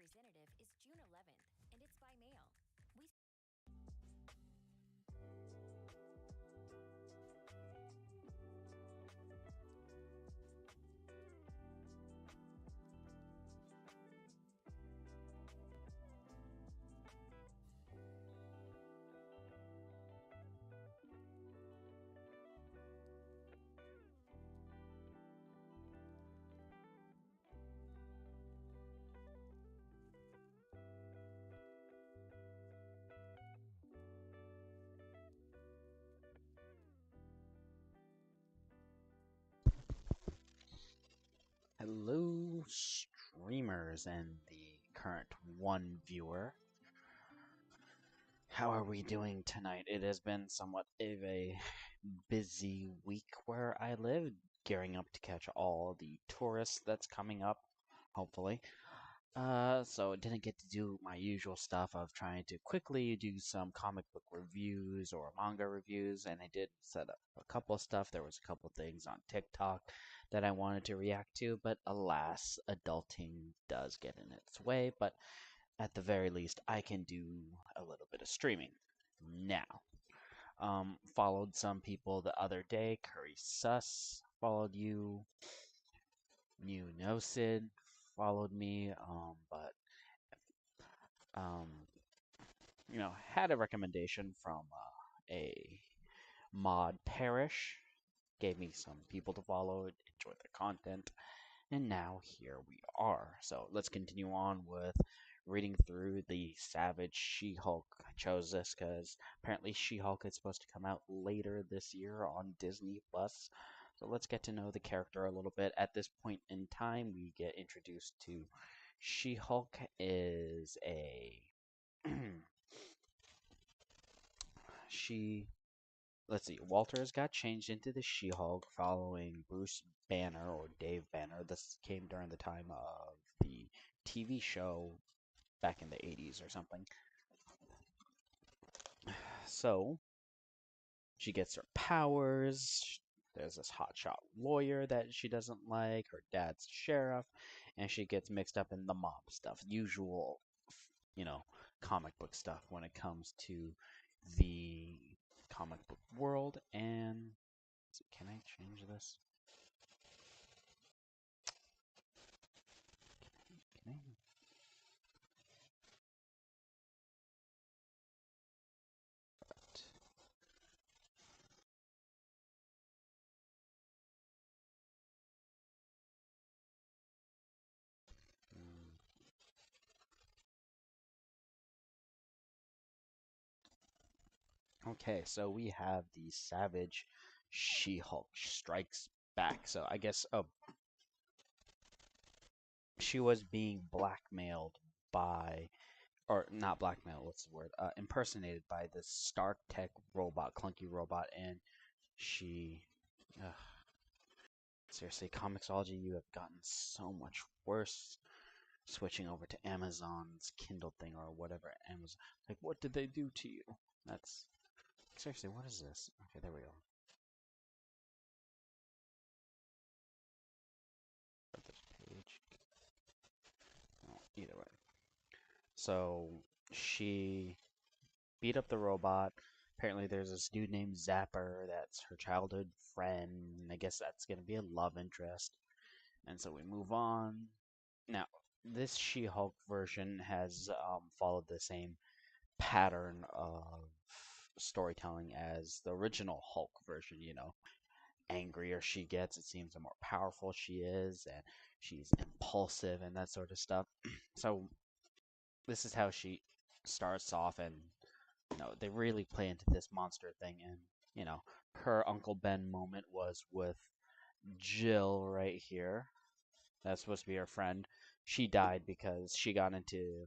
representative is June 11th, and it's by mail. We Hello, streamers and the current one viewer. How are we doing tonight? It has been somewhat of a busy week where I live, gearing up to catch all the tourists that's coming up, hopefully. So didn't get to do my usual stuff of trying to quickly do some comic book reviews or manga reviews, and I did set up a couple of stuff. There was a couple things on TikTok that I wanted to react to, but alas, adulting does get in its way. But at the very least, I can do a little bit of streaming now. Followed some people the other day. Curry Sus followed you. You know Sid followed me. But um, had a recommendation from a mod parish, gave me some people to follow, enjoyed the content, and now here we are. So let's continue on with reading through the Savage She-Hulk. I chose this because apparently She-Hulk is supposed to come out later this year on Disney Plus. So let's get to know the character a little bit. At this point in time, we get introduced to She-Hulk is a she let's see, Walters got changed into the She-Hulk following Bruce Banner or Dave Banner. This came during the time of the TV show back in the 80s or something. So, she gets her powers. There's this hotshot lawyer that she doesn't like. Her dad's sheriff, and she gets mixed up in the mob stuff. Usual, you know, comic book stuff when it comes to the comic book world. And can I change this? Can I? Mm, Okay, so we have the Savage She-Hulk strikes back. So I guess she was being blackmailed by, or not blackmailed, what's the word? Impersonated by this Stark Tech robot, clunky robot, and she. Uh, Seriously, Comixology, you have gotten so much worse. Switching over to Amazon's Kindle thing or whatever. Amazon, like, what did they do to you? That's seriously, what is this? Okay, there we go. This page. Oh, either way. So she beat up the robot. Apparently, there's this dude named Zapper that's her childhood friend. I guess that's gonna be a love interest. And so we move on. Now, this She-Hulk version has followed the same pattern of storytelling as the original Hulk version. Angrier she gets, it seems the more powerful she is, and she's impulsive and that sort of stuff. So this is how she starts off, and they really play into this monster thing. And her Uncle Ben moment was with Jill right here. That's supposed to be her friend. She died because she got into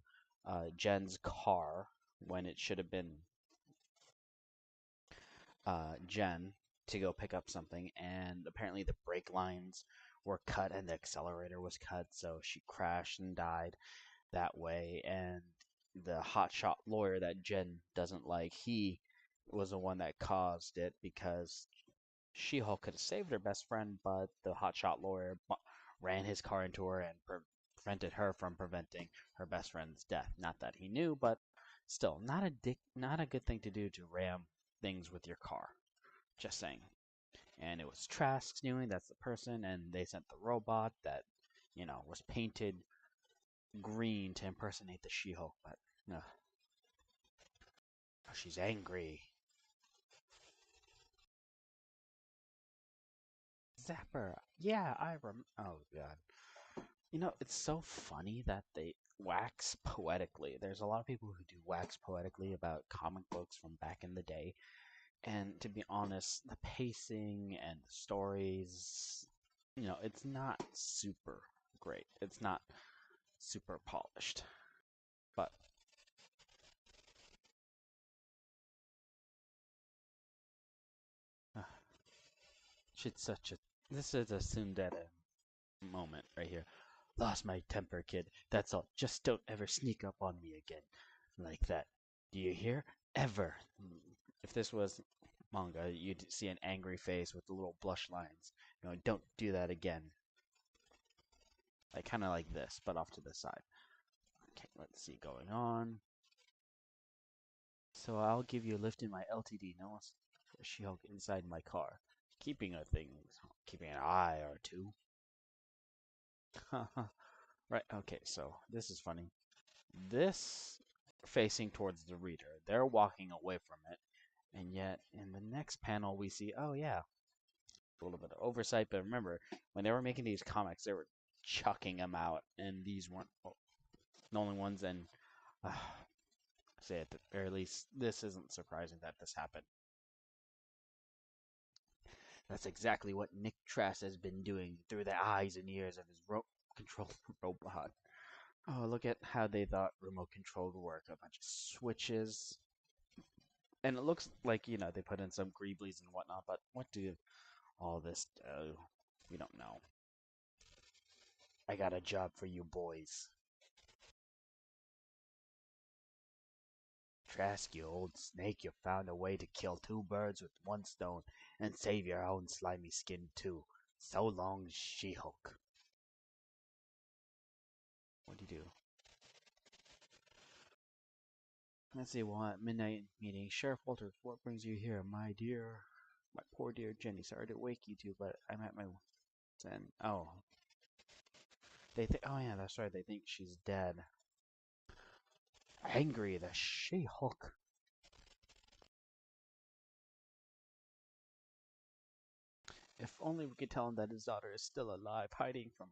Jen's car when it should have been Jen to go pick up something, and apparently the brake lines were cut and the accelerator was cut, so she crashed and died that way. And the hotshot lawyer that Jen doesn't like, he was the one that caused it because She-Hulk could have saved her best friend, but the hotshot lawyer ran his car into her and prevented her from preventing her best friend's death. Not that he knew, but still, not a good thing to do to ram things with your car. Just saying. And it was Trask's doing. That's the person, and they sent the robot that, was painted green to impersonate the She-Hulk. But she's angry. Zapper. Yeah, Oh god. It's so funny that they wax poetically. There's a lot of people who do wax poetically about comic books from back in the day. And to be honest, the pacing and the stories, it's not super great. It's not super polished. But uh, she's such a. This is a Sundata moment right here. Lost my temper, kid. That's all. Just don't ever sneak up on me again like that. Do you hear? Ever. If this was manga, you'd see an angry face with the little blush lines. Don't do that again. Like kind of like this, but off to the side. Okay, let's see going on. So I'll give you a lift in my LTD. No one's She-Hulk inside my car. Keeping an eye or two. Right, okay, so this is funny. This facing towards the reader. They're walking away from it. And yet, in the next panel, we see, oh yeah, a little bit of oversight. But remember, when they were making these comics, they were chucking them out. And these weren't the only ones. And say at the very least, this isn't surprising that this happened. That's exactly what Nick Trask has been doing through the eyes and ears of his controlled robot. Oh, look at how they thought remote control would work. A bunch of switches. And it looks like, they put in some greeblies and whatnot, but what do all this do? We don't know. I got a job for you boys. Trask, you old snake, you found a way to kill two birds with one stone and save your own slimy skin too. So long, She-Hulk. What'd you do? Let's see, well, at midnight meeting, Sheriff Walters, what brings you here, my dear? My poor dear Jenny, sorry to wake you two, but I'm at my 10. Oh. They think, oh yeah, that's right, they think she's dead. Angry, the She-Hulk. If only we could tell him that his daughter is still alive, hiding from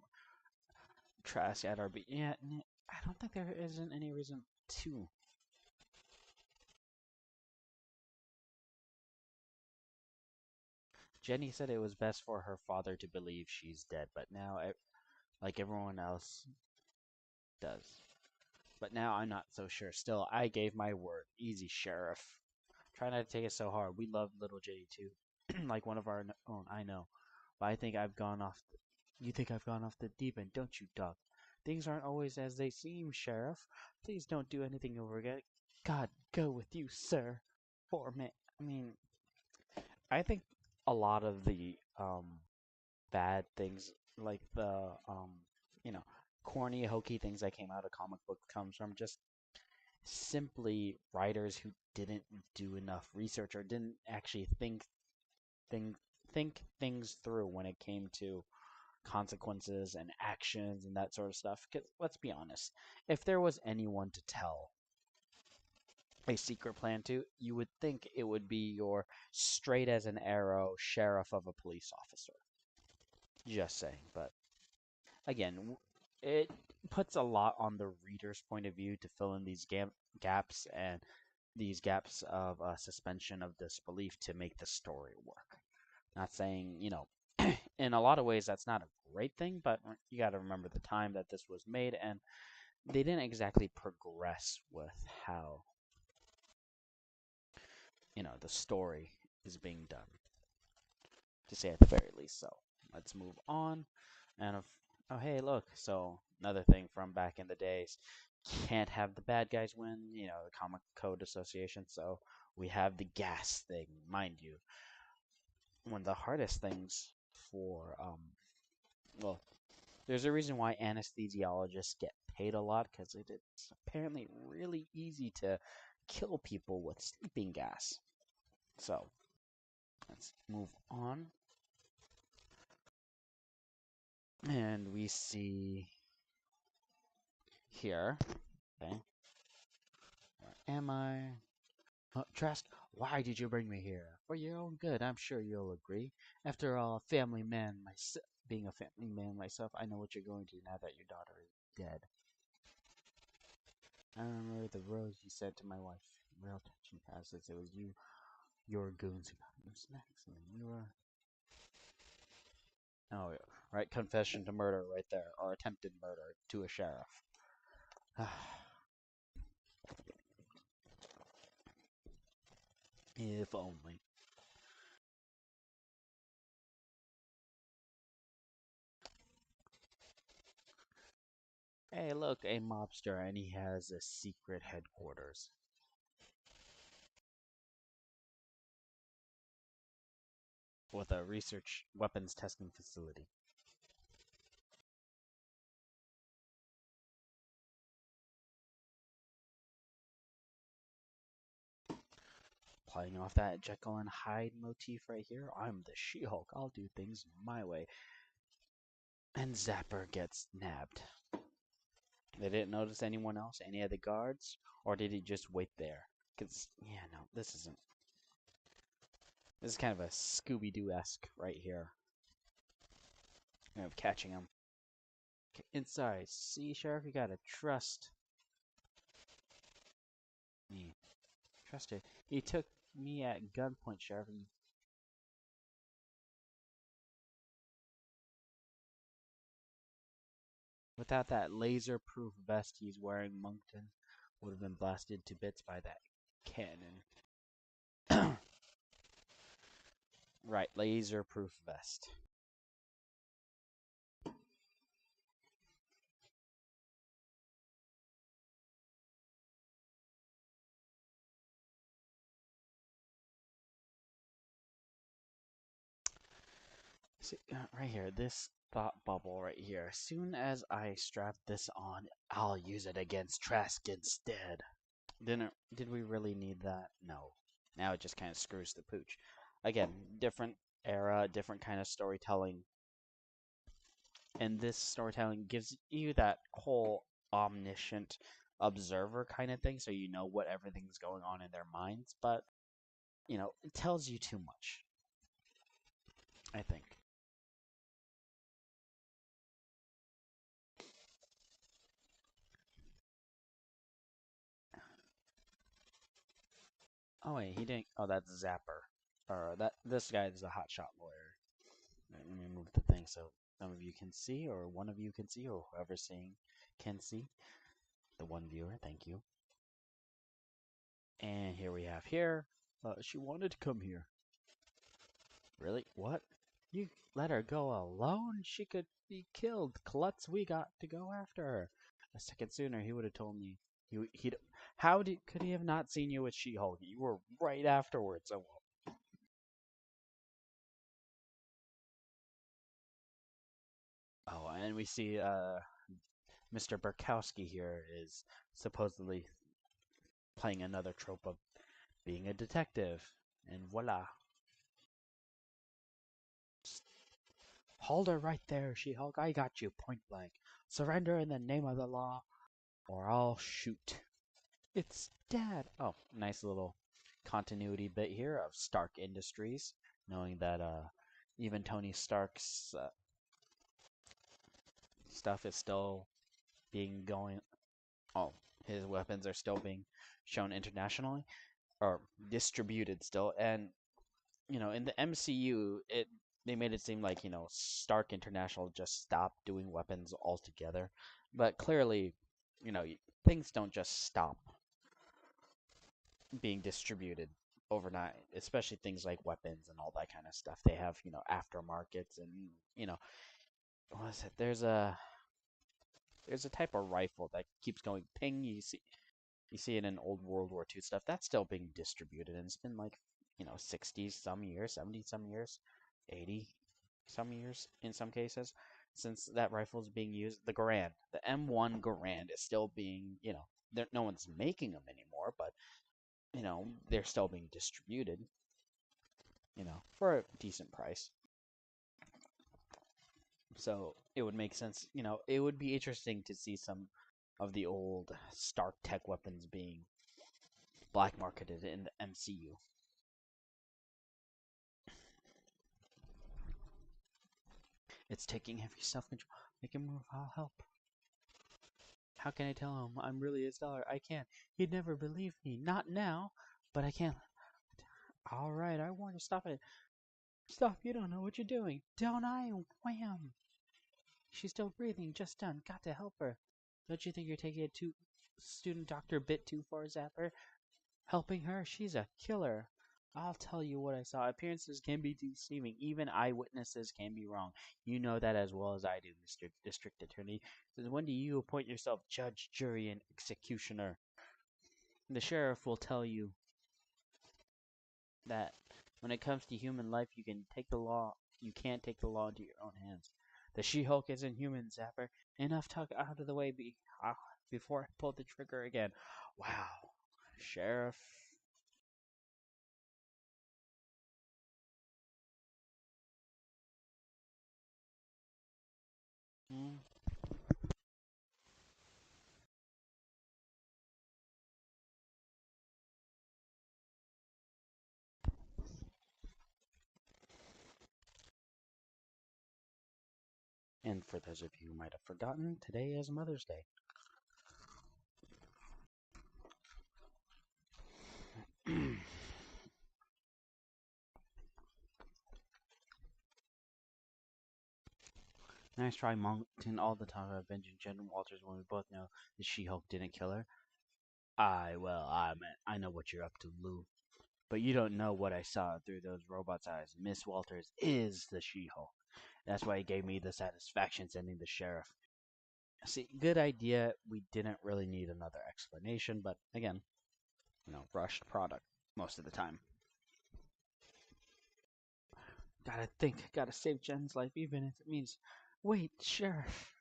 Trask at our yeah, I don't think there isn't any reason to. Jenny said it was best for her father to believe she's dead, but now, like everyone else does. But now I'm not so sure. Still, I gave my word. Easy, Sheriff. Try not to take it so hard. We love little J too. Like one of our own, I know. But I think I've gone off. You think I've gone off the deep end, don't you, Doc? Things aren't always as they seem, Sheriff. Please don't do anything you'll regret. God go with you, sir. Poor man. I mean, I think a lot of the bad things, like the you know, corny, hokey things that came out of comic book comes from just simply writers who didn't do enough research or didn't actually think think things through when it came to consequences and actions and that sort of stuff. Because let's be honest, if there was anyone to tell a secret plan to, you would think it would be your straight as an arrow sheriff of a police officer. Just saying, but again, it puts a lot on the reader's point of view to fill in these gaps and these gaps of suspension of disbelief to make the story work. Not saying, in a lot of ways that's not a great thing, but you got to remember the time that this was made, and they didn't exactly progress with how, the story is being done, to say at the very least. So let's move on. And oh, hey, look. So another thing from back in the days, can't have the bad guys win. The Comic Code Association. So we have the gas thing, mind you. One of the hardest things for well, There's a reason why anesthesiologists get paid a lot because it's apparently really easy to kill people with sleeping gas. So let's move on. And we see here. Okay. Where am I? Trask, why did you bring me here? For your own good, I'm sure you'll agree. After all, being a family man myself, I know what you're going to do now that your daughter is dead. I remember the rose you sent to my wife. Real touching passes. It was your goons who got him snacks, and you were. Oh, yeah. Right, confession to murder right there, or attempted murder to a sheriff. If only. Hey, look, a mobster, and he has a secret headquarters with a research weapons testing facility. Playing off that Jekyll and Hyde motif right here. I'm the She-Hulk. I'll do things my way. And Zapper gets nabbed. They didn't notice anyone else, any of the guards, or did he just wait there? Because, yeah, no, this isn't. This is kind of a Scooby-Doo-esque right here. Of catching him. Inside. See, Sheriff, you gotta trust me. Trust it. He took me at gunpoint, Sheriff. Without that laser-proof vest he's wearing, Moncton would have been blasted to bits by that cannon. Right, laser-proof vest. See, right here, this thought bubble right here. As soon as I strap this on, I'll use it against Trask instead. Did we really need that? No. Now it just kind of screws the pooch. Again, different era, different kind of storytelling. And this storytelling gives you that whole omniscient observer kind of thing, so you know what everything's going on in their minds, but, it tells you too much, I think. Oh wait, he didn't. Oh, that's Zapper. Or this guy is a hotshot lawyer. Let me move the thing so some of you can see, or one of you can see, or whoever's seeing can see. The one viewer, thank you. And here we have here. She wanted to come here. Really? What? You let her go alone? She could be killed. Klutz, we got to go after her. A second sooner, he would have told me. He'd. Could he have not seen you with She-Hulk? You were right afterwards. Oh, and we see Mr. Burkowski here is supposedly playing another trope of being a detective, and voila. Hold her right there, She-Hulk. I got you point blank. Surrender in the name of the law, or I'll shoot. It's Dad. Oh, nice little continuity bit here of Stark Industries, knowing that even Tony Stark's stuff is still being going. Oh, his weapons are still being shown internationally or distributed still, and in the MCU, they made it seem like Stark International just stopped doing weapons altogether, but clearly, you know, things don't just stop being distributed overnight, especially things like weapons and all that kind of stuff. They have aftermarkets and what is it? There's a type of rifle that keeps going ping. You see it in old World War II stuff. That's still being distributed, and it's been like 60 some years, 70 some years, 80 some years in some cases. since that rifle is being used. The Garand, the M1 Garand is still being, no one's making them anymore, but they're still being distributed, for a decent price. So it would make sense, it would be interesting to see some of the old Stark Tech weapons being black marketed in the MCU. It's taking heavy self-control. Make him move, I'll help. How can I tell him I'm really his daughter? I can't. He'd never believe me. Not now, but I can't. All right, I warned you. Stop it. Stop, you don't know what you're doing. Don't I? Wham! She's still breathing, just done. Got to help her. Don't you think you're taking it too, student doctor, a bit too far, Zapper? Helping her? She's a killer. I'll tell you what I saw. Appearances can be deceiving. Even eyewitnesses can be wrong. You know that as well as I do, Mr. District Attorney. Since when do you appoint yourself judge, jury, and executioner? The sheriff will tell you that when it comes to human life, you can't take the law into your own hands. The She-Hulk isn't human, Zapper. Enough talk, out of the way before I pull the trigger again. Wow, Sheriff. Mm. And for those of you who might have forgotten, today is Mother's Day. Nice try, Moncton. All the time I've been Jen Walters when we both know the She-Hulk didn't kill her. I know what you're up to, Lou. But you don't know what I saw through those robots' eyes. Miss Walters is the She-Hulk. That's why it gave me the satisfaction sending the sheriff. See, good idea. We didn't really need another explanation, but again, rushed product most of the time. Gotta think, gotta save Jen's life, even if it means. Wait, Sheriff.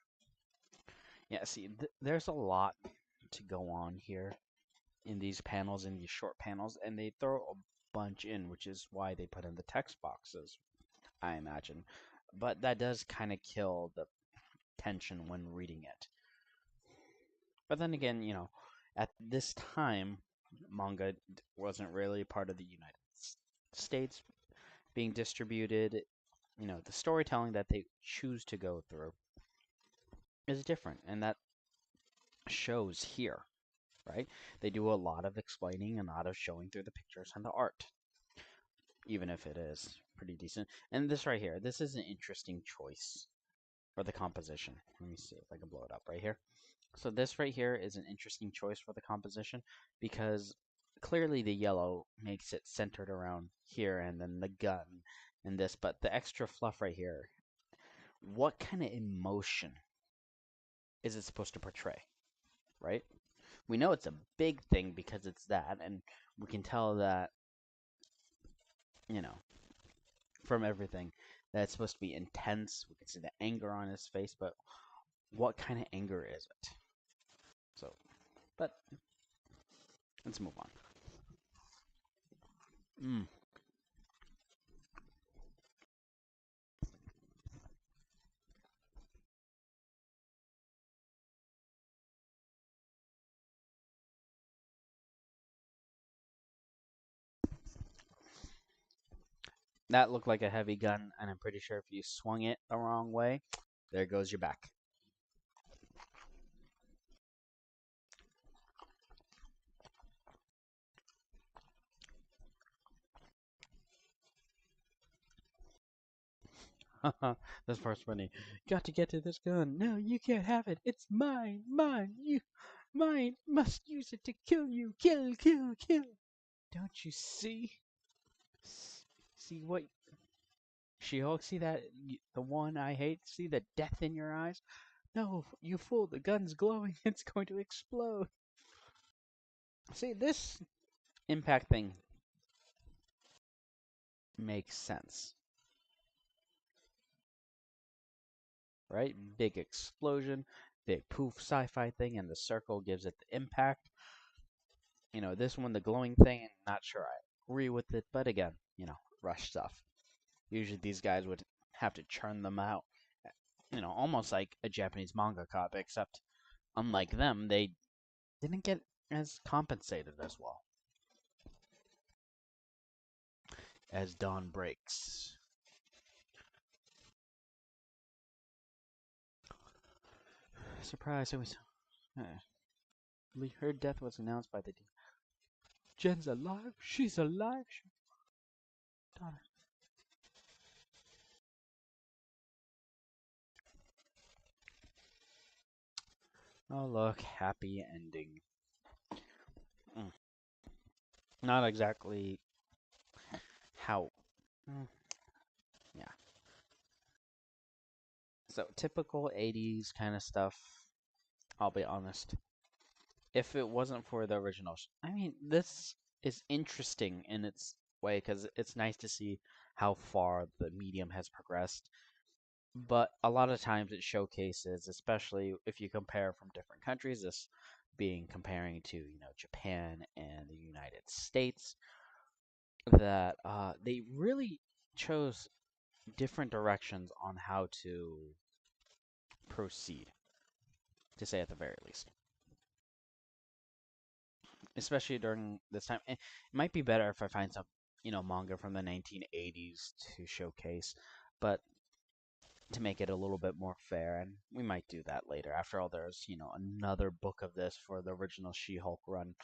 Yeah, see, there's a lot to go on here in these panels, in these short panels, and they throw a bunch in, which is why they put in the text boxes, I imagine. But that does kind of kill the tension when reading it. But then again, at this time, manga wasn't really part of the United States being distributed. The storytelling that they choose to go through is different, and that shows here, right? They do a lot of explaining and a lot of showing through the pictures and the art, even if it is pretty decent. And this right here, this is an interesting choice for the composition. Let me see if I can blow it up right here. So this right here is an interesting choice for the composition because clearly the yellow makes it centered around here and then the gun and this, but the extra fluff right here, what kind of emotion is it supposed to portray, right? We know it's a big thing because it's that, and we can tell that, from everything, that it's supposed to be intense. We can see the anger on his face, but what kind of anger is it? So, but let's move on. That looked like a heavy gun, and I'm pretty sure if you swung it the wrong way, there goes your back. This part's funny. Got to get to this gun. No, you can't have it. It's mine. Mine. Mine. Must use it to kill you. Kill, kill, kill. Don't you see? See what? She-Hulk, see that? The one I hate? See the death in your eyes? No, you fool. The gun's glowing. It's going to explode. See, this impact thing makes sense. right? Big explosion, big poof sci-fi thing, and the circle gives it the impact. This one, the glowing thing, not sure I agree with it, but again, rush stuff. Usually these guys would have to churn them out, almost like a Japanese manga cop, except unlike them, they didn't get as compensated as well. As dawn breaks. Surprise, it was. Her death was announced by the. Jen's alive. She's alive. Daughter. Oh, look. Happy ending. Mm. Not exactly how. Mm, yeah. So, typical 80s kind of stuff. I'll be honest. If it wasn't for the original. I mean, this is interesting in its way because it's nice to see how far the medium has progressed. But a lot of times it showcases, especially if you compare from different countries, this being comparing to Japan and the United States, that they really chose different directions on how to proceed, to say at the very least. Especially during this time, it might be better if I find some manga from the 1980s to showcase, but to make it a little bit more fair, and we might do that later. After all, there's, another book of this for the original She-Hulk run,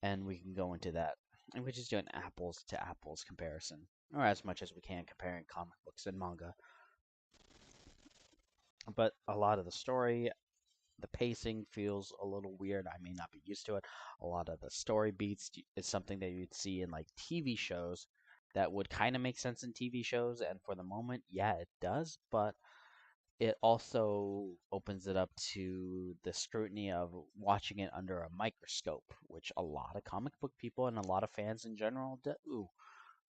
and we can go into that. And we just do an apples to apples comparison, or as much as we can comparing comic books and manga. But a lot of the story, the pacing feels a little weird. I may not be used to it. A lot of the story beats is something that you'd see in like TV shows that would kind of make sense in TV shows, and for the moment, yeah, it does, but it also opens it up to the scrutiny of watching it under a microscope, which a lot of comic book people and a lot of fans in general do.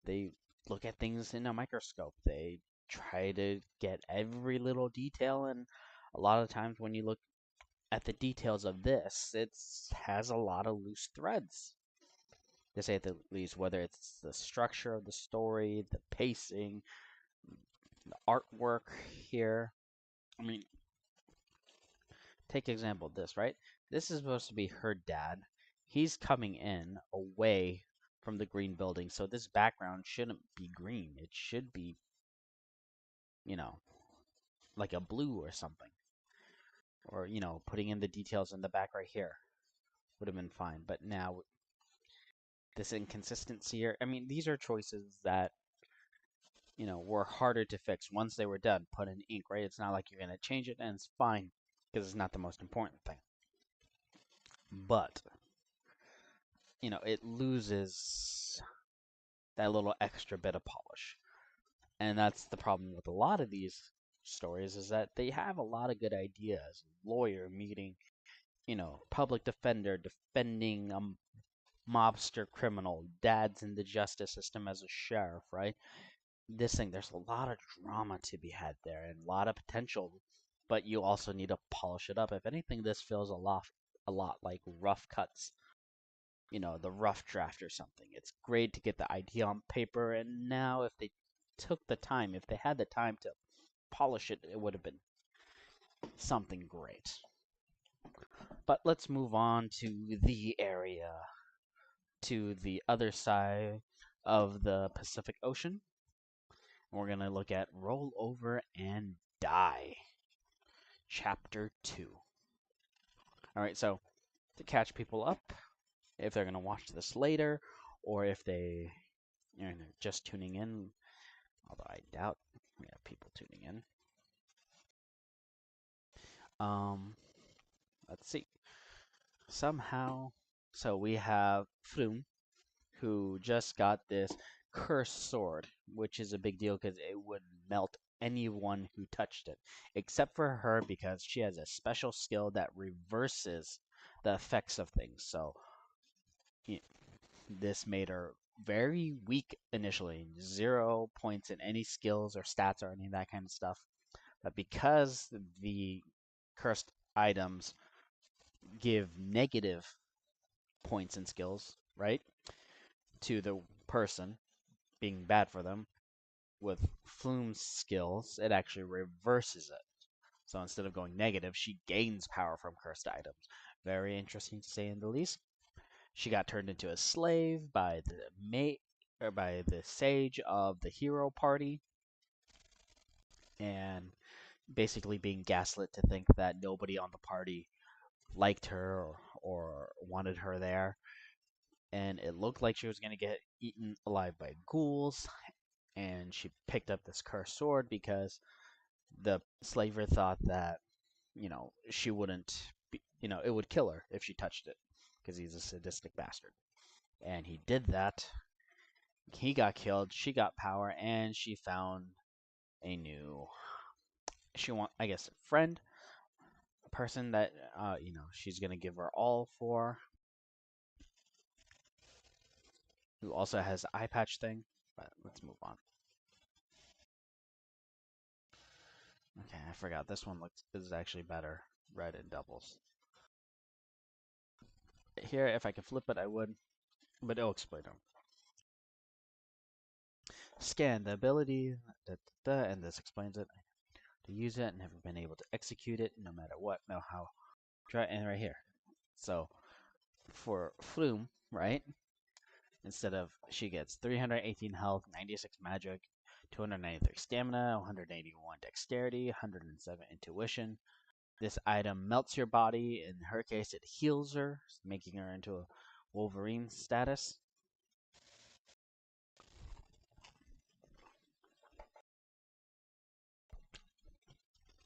They look at things in a microscope. They try to get every little detail, and a lot of times when you look at the details of this, it has a lot of loose threads, to say at the least, whether it's the structure of the story, the pacing, the artwork here. I mean, take example of this, right? This is supposed to be her dad. He's coming in away from the green building, so this background shouldn't be green. It should be, you know, like a blue or something. Or, putting in the details in the back right here would have been fine. But now, this inconsistency here, I mean, these are choices that, were harder to fix once they were done. Put in ink, right? It's not like you're going to change it and it's fine because it's not the most important thing. But it loses that little extra bit of polish. And that's the problem with a lot of these stories is that they have a lot of good ideas. Lawyer meeting, public defender defending a mobster criminal, dad's in the justice system as a sheriff, right? This thing, there's a lot of drama to be had there and a lot of potential, but you also need to polish it up. If anything, this feels a lot like rough cuts, the rough draft or something. It's great to get the idea on paper, and now if they took the time, if they had the time to polish it, it would have been something great. But let's move on to the area to the other side of the Pacific Ocean. We're going to look at Roll Over and Die, Chapter 2. All right, so to catch people up, if they're going to watch this later, or if they are just tuning in, although I doubt we have people tuning in. Let's see. Somehow, so we have Froome, who just got this cursed sword, which is a big deal because it would melt anyone who touched it, except for her because she has a special skill that reverses the effects of things. So this made her very weak initially, 0 points in any skills or stats or any of that kind of stuff. that because the cursed items give negative points and skills, right, to the person, being bad for them, with Flume's skills, it actually reverses it. So instead of going negative, she gains power from cursed items. Very interesting to say in the least. She got turned into a slave by the by the sage of the hero party, and basically being gaslit to think that nobody on the party liked her or wanted her there. And it looked like she was going to get eaten alive by ghouls. And she picked up this cursed sword because the slaver thought that, she wouldn't, it would kill her if she touched it because he's a sadistic bastard. And he did that. He got killed. She got power, and she found a new, I guess, a friend, a person that, she's gonna give her all for. Who also has the eye patch thing. But let's move on. Okay, I forgot. This one is actually better. Red in doubles. Here, if I could flip it, I would, but it'll explain them. Scan the ability, and this explains it. To use it, never been able to execute it, no matter what, no how. Try and right here. So for Flume, right? Instead of she gets 318 health, 96 magic, 293 stamina, 181 dexterity, 107 intuition. This item melts your body. In her case, it heals her, making her into a Wolverine status.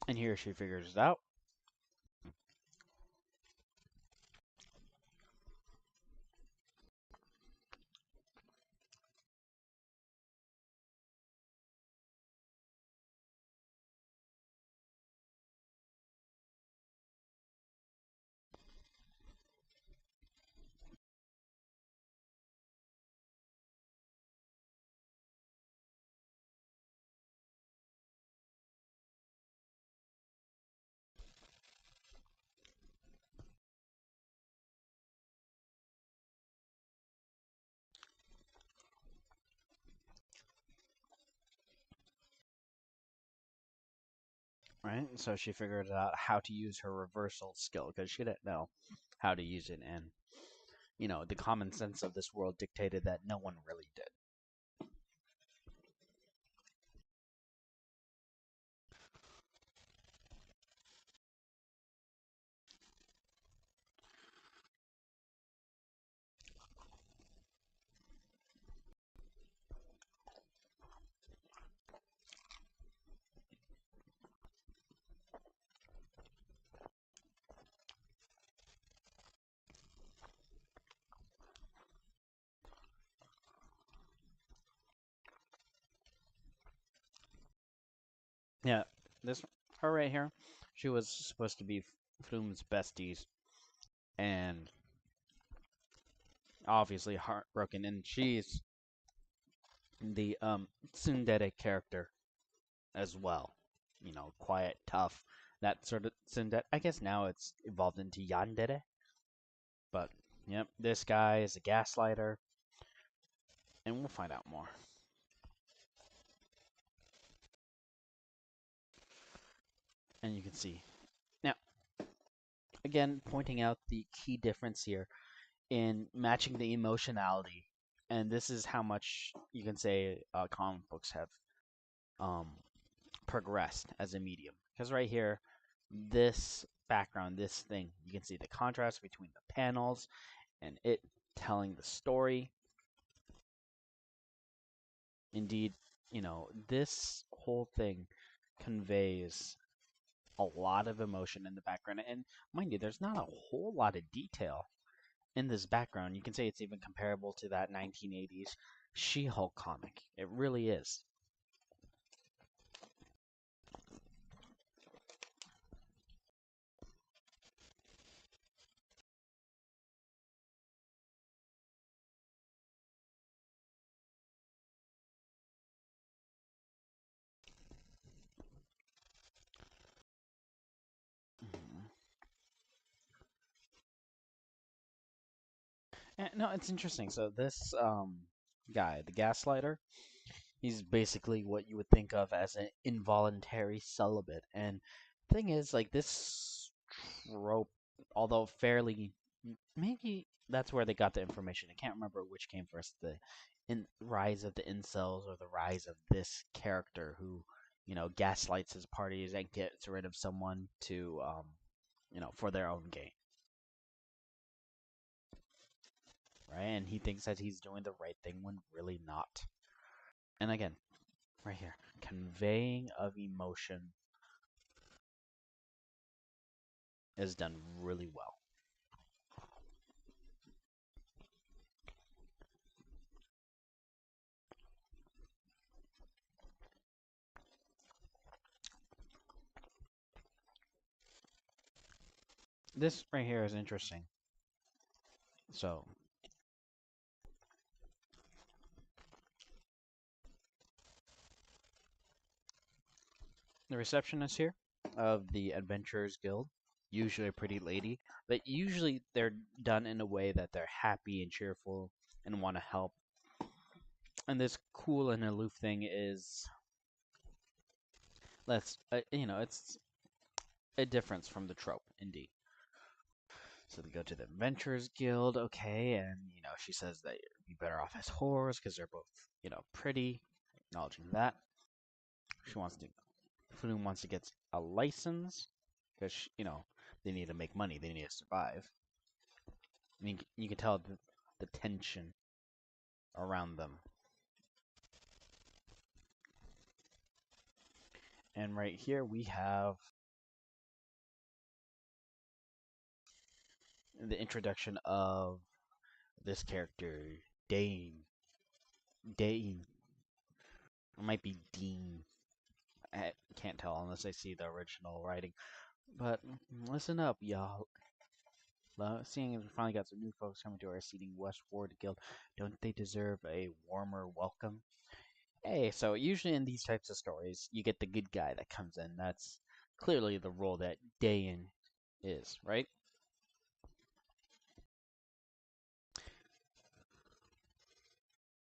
And here she figures it out. Right? So she figured out how to use her reversal skill because she didn't know how to use it. And, the common sense of this world dictated that no one really did. Yeah, this her right here, she was supposed to be Flume's besties, and obviously heartbroken. And she's the tsundere character as well. Quiet, tough, that sort of tsundere. I guess now it's evolved into yandere. But yep, this guy is a gaslighter, and we'll find out more. And you can see now again pointing out the key difference here in matching the emotionality, and this is how much you can say comic books have um, progressed as a medium. Because right here, this background, this thing, you can see the contrast between the panels and it telling the story. Indeed, this whole thing conveys a lot of emotion in the background. And mind you, there's not a whole lot of detail in this background. You can say it's even comparable to that 1980s She-Hulk comic. It really is. No, it's interesting. So this guy, the gaslighter, he's basically what you would think of as an involuntary celibate. And thing is, like this trope, although fairly, maybe that's where they got the information. I can't remember which came first, the rise of the incels or the rise of this character who, gaslights his parties and gets rid of someone to, for their own gain, right? And he thinks that he's doing the right thing when really not. And again, right here, conveying of emotion is done really well. This right here is interesting. So, the receptionist here of the Adventurers Guild, usually a pretty lady, but usually they're done in a way that they're happy and cheerful and want to help. And this cool and aloof thing is, it's a difference from the trope, indeed. So they go to the Adventurers Guild, okay, and she says that you'd be better off as whores because they're both, pretty, acknowledging that. She wants to, Flume wants to get a license because they need to make money, they need to survive. And you can tell the tension around them. And right here we have the introduction of this character, Dane. Dane. It might be Dean. I can't tell unless I see the original writing. But listen up, y'all. Seeing as we finally got some new folks coming to our seating West Ward Guild, don't they deserve a warmer welcome? Hey, so usually in these types of stories, you get the good guy that comes in. That's clearly the role that Dayan is, right?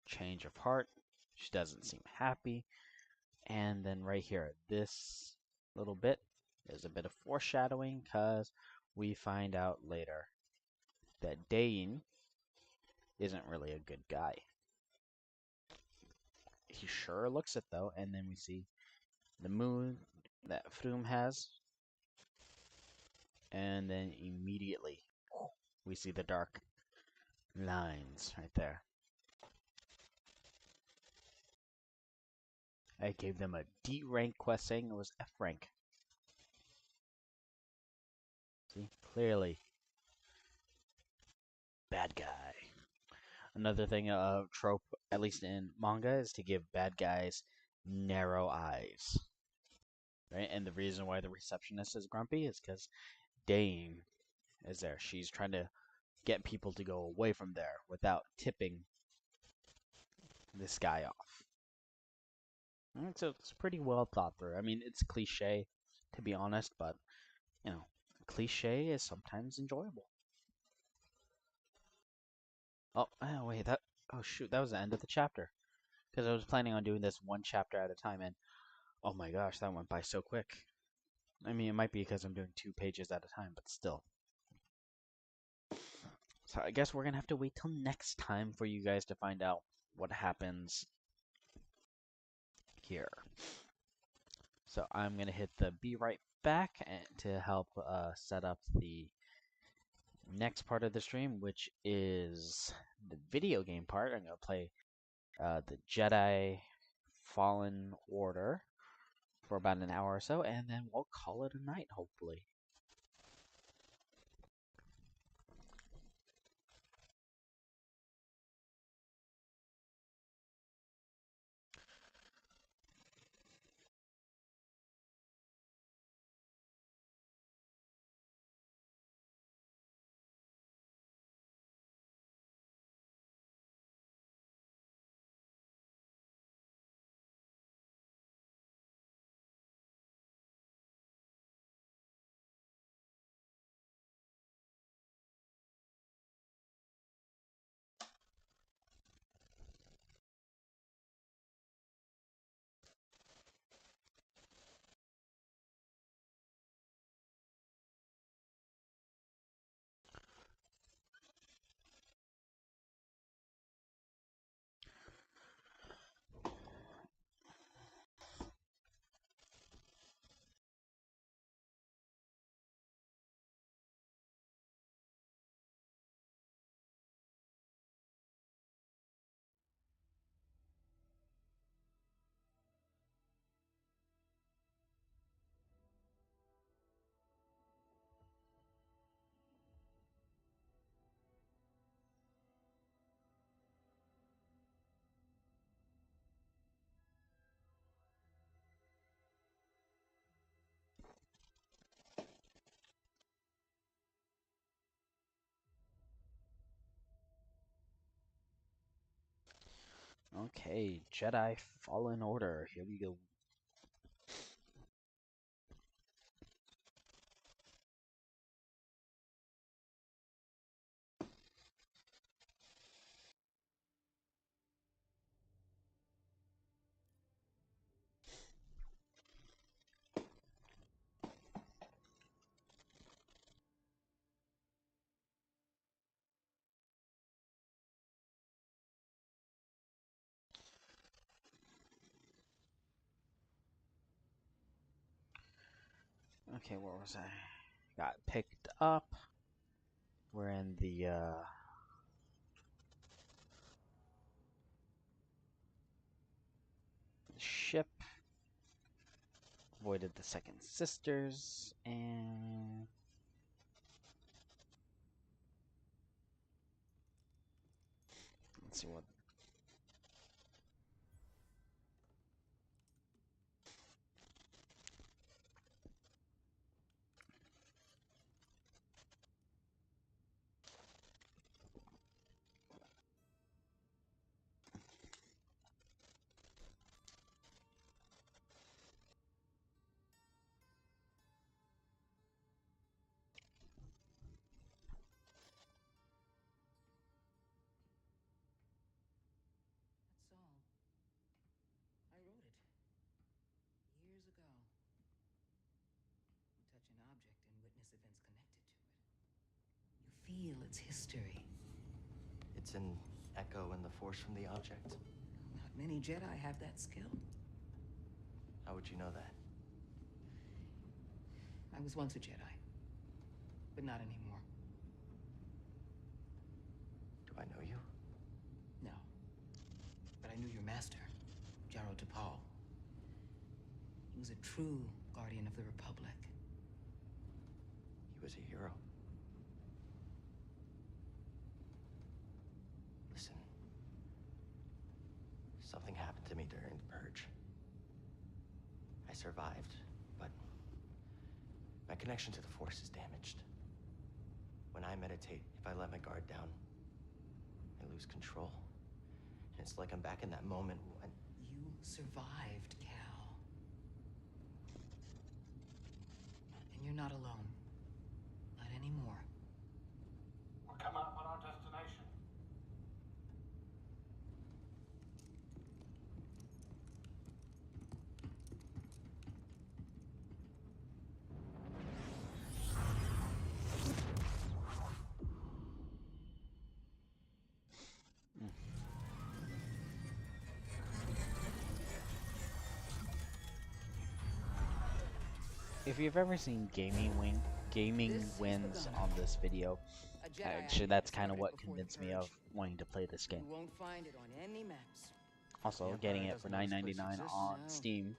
Change of heart. She doesn't seem happy. And then right here, this little bit is a bit of foreshadowing because we find out later that Dayan isn't really a good guy. He sure looks it though, and then we see the moon that Froome has, and then immediately we see the dark lines right there. I gave them a D rank quest saying it was F rank. See, clearly, bad guy. Another thing, trope, at least in manga, is to give bad guys narrow eyes. Right? And the reason why the receptionist is grumpy is because Dane is there. She's trying to get people to go away from there without tipping this guy off. So it's pretty well thought through. I mean, it's cliche, to be honest, but, cliche is sometimes enjoyable. Oh, wait, oh shoot, that was the end of the chapter. Because I was planning on doing this one chapter at a time, and oh my gosh, that went by so quick. I mean, it might be because I'm doing 2 pages at a time, but still. So I guess we're gonna have to wait till next time for you guys to find out what happens here. So I'm gonna hit the be right back to help set up the next part of the stream, which is the video game part. I'm gonna play the Jedi Fallen Order for about an hour or so, and then we'll call it a night, hopefully. Okay, Jedi Fallen Order. Here we go. Okay, where was I? Got picked up. We're in the ship. Avoided the second sisters, and let's see what. That's all. I wrote it. Years ago. You touch an object and witness events connected to it. You feel its history. It's an echo in the force from the object. Not many Jedi have that skill. How would you know that? I was once a Jedi, but not anymore. Do I know you? No. But I knew your master, Tabula. He was a true guardian of the Republic. He was a hero. Listen. Something happened to me during the Purge. I survived, but my connection to the Force is damaged. When I meditate, if I let my guard down, I lose control. And it's like I'm back in that moment when... You survived, Cal. And you're not alone. Not anymore. We're coming up on our destination. If you've ever seen gaming wins on this video, actually that's kind of what convinced me of wanting to play this game. You won't find it on any maps. Also, getting it for $9.99 on Steam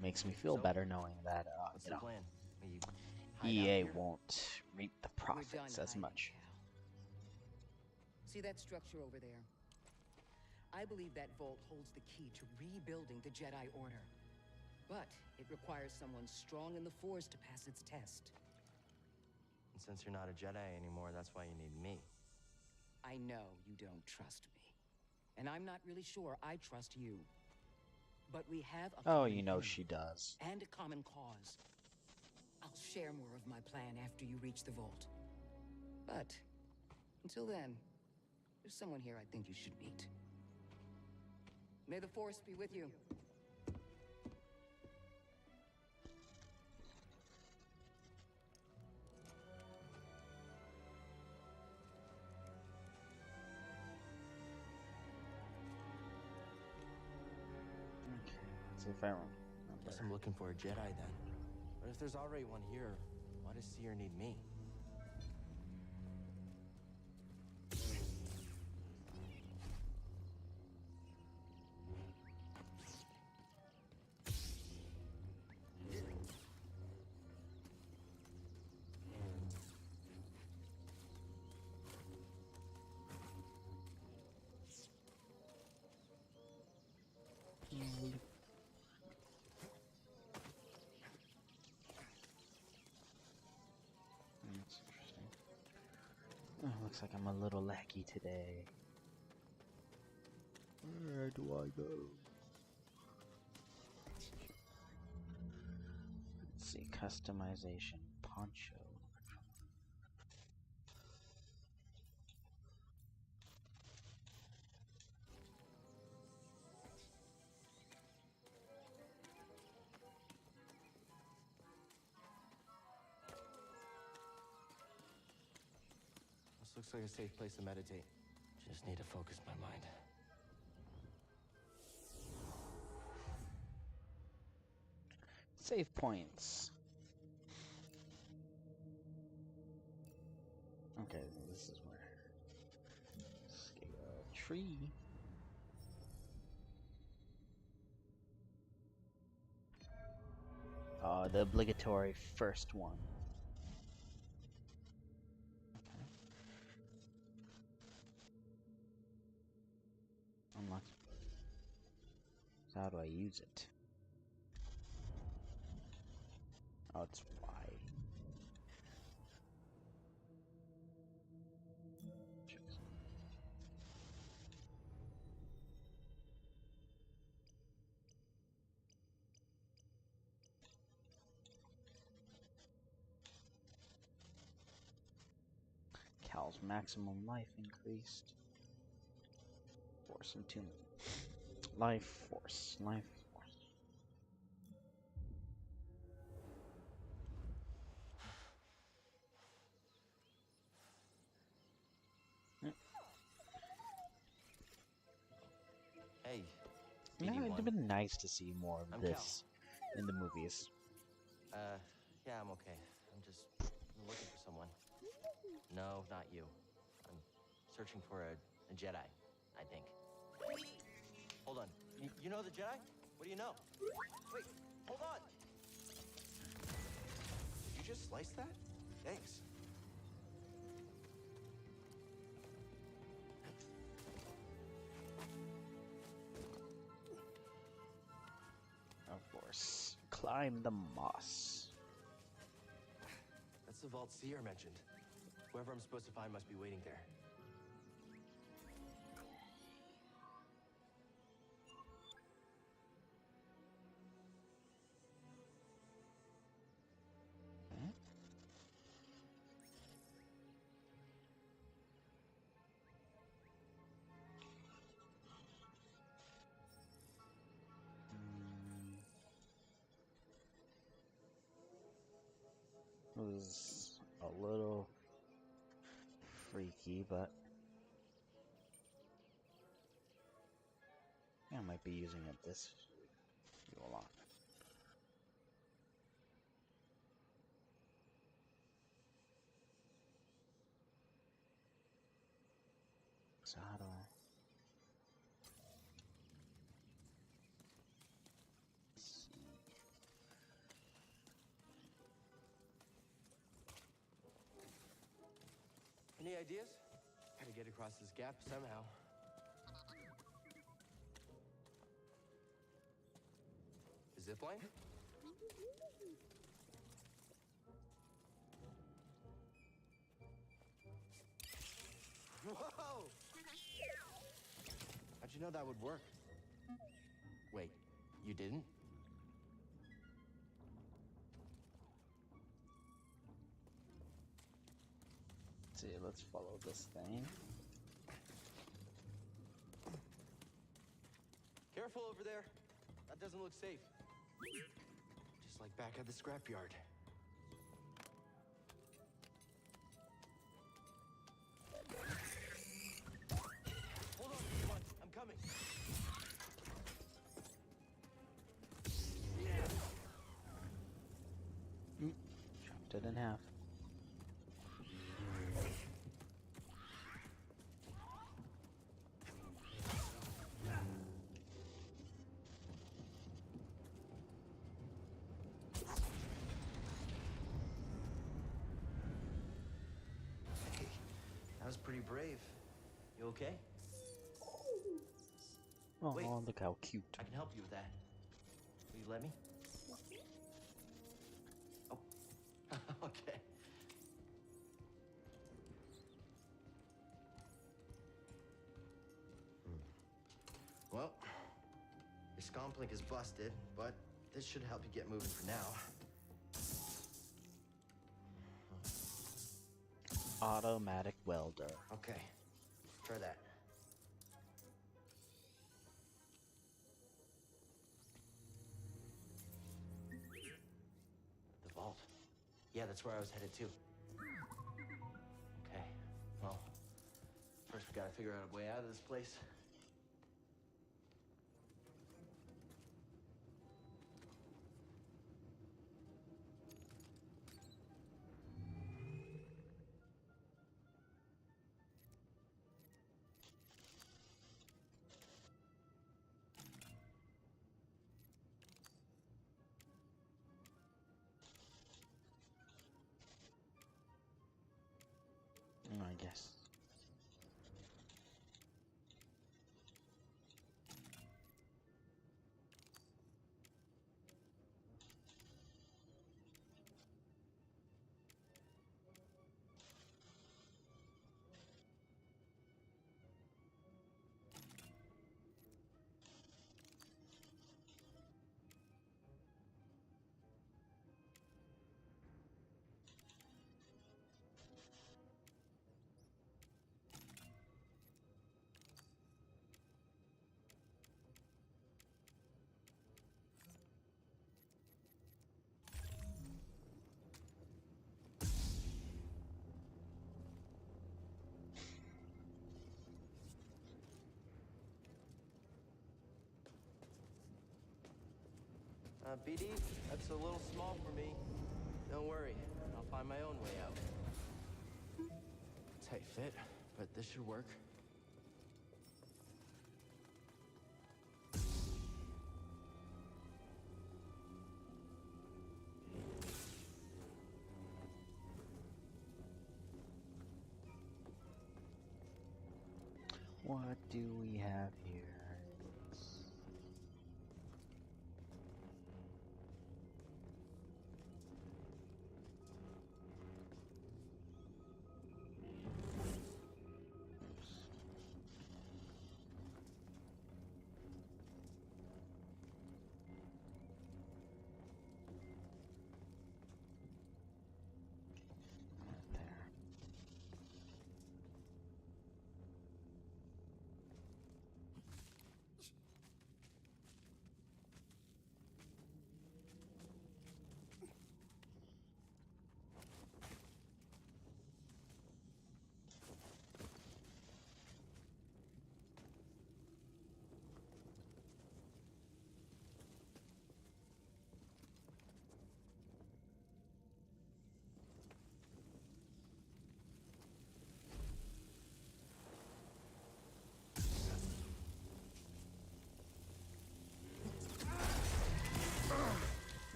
makes me feel better knowing that What's the plan? We hide out EA here? won't reap the We're done profits as hiding, much. Cal. See that structure over there? I believe that vault holds the key to rebuilding the Jedi Order. But it requires someone strong in the Force to pass its test. And since you're not a Jedi anymore, that's why you need me. I know you don't trust me. And I'm not really sure I trust you. But we have a Oh, common you know enemy she does. and a common cause. I'll share more of my plan after you reach the vault. But until then, there's someone here I think you should meet. May the Force be with you. Okay, let's see if I remember. Guess I'm looking for a Jedi then. But if there's already one here, why does Seer need me? That's interesting. Oh, looks like I'm a little laggy today. Where do I go? Let's see, customization, poncho. This looks like a safe place to meditate. Just need to focus my mind. Save points. Okay, this is where. Scale tree. The obligatory first one. Okay. Unlock. So how do I use it? Oh, it's Y. Cal's maximum life increased. Force into life force. Life force. Hey, You know, it'd BD1. have been nice to see more of I'm this in the movies. Yeah, I'm okay. I'm just looking for someone. No, not you. I'm searching for a Jedi, I think. Hold on. You know the Jedi? What do you know? Wait, hold on! Did you just slice that? Thanks. Of course. Climb the moss. That's the vault Seer mentioned. Whoever I'm supposed to find must be waiting there. It was a little freaky, but yeah, I might be using it this go along. So how do I? Let's see. Any ideas? Gotta get across this gap somehow. A zip line? Whoa! How'd you know that would work? Wait, you didn't? Let's see, let's follow this thing. Careful over there. That doesn't look safe. Just like back at the scrapyard. Hold on, come on, I'm coming. Chopped it in half. Hey, that was pretty brave. You okay? Oh, Wait. look how cute. I can help you with that. Will you let me? Oh, okay. scomplink is busted, but this should help you get moving for now. Automatic welder. Okay, try that. The vault. Yeah, that's where I was headed to. Okay, well, first we gotta figure out a way out of this place. I guess. BD, that's a little small for me. Don't worry, I'll find my own way out. Tight fit, but this should work. What do we have here?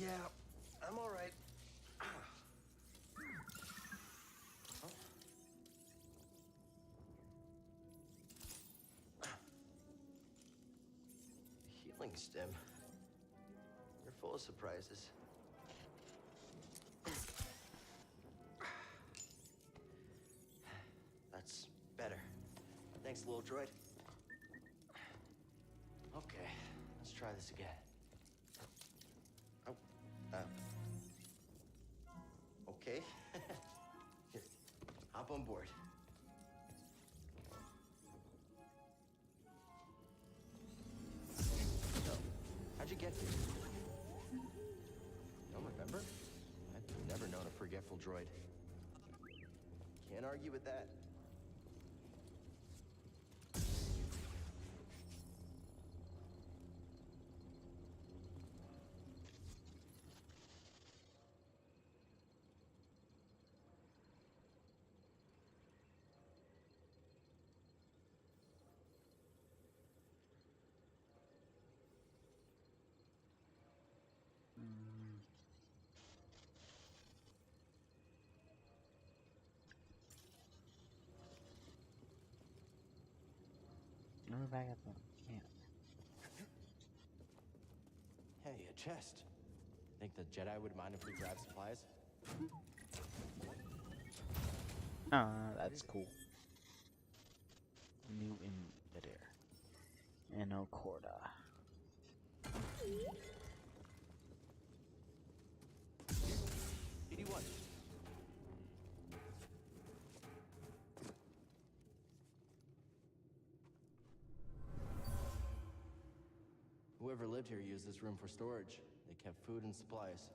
Yeah, I'm all right. Healing stem. You're full of surprises. That's better. Thanks, little droid. Okay, let's try this again. Okay. Here, hop on board. So, how'd you get here? Don't remember? I've never known a forgetful droid. Can't argue with that. We're back at the camp. Hey, a chest. Think the Jedi would mind if we grab supplies? That's cool. and no Corda. BD1. Whoever lived here used this room for storage. They kept food and supplies.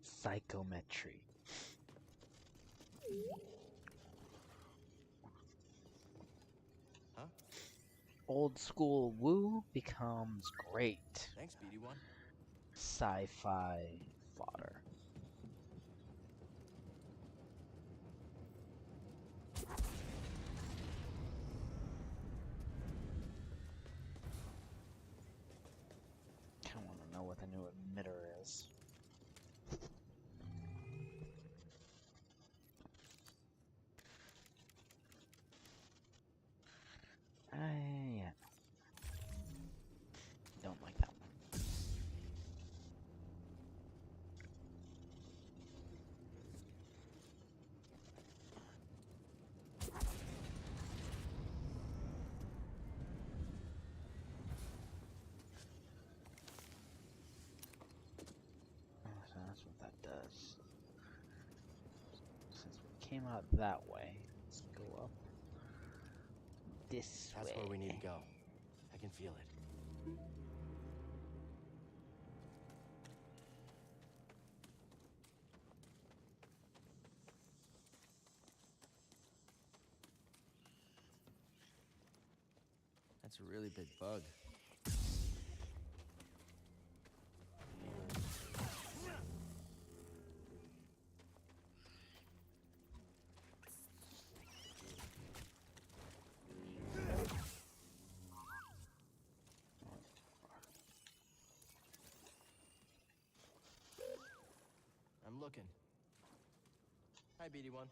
Psychometry. Huh? Old school woo becomes great Thanks, BD1. sci-fi fodder. I want to know what the new emitter is. Yeah. Don't like that one. Oh, so that's what that does. Since we came out that way, let's go up this way. That's where we need to go. I can feel it. That's a really big bug. I'm looking. Hi, BD1.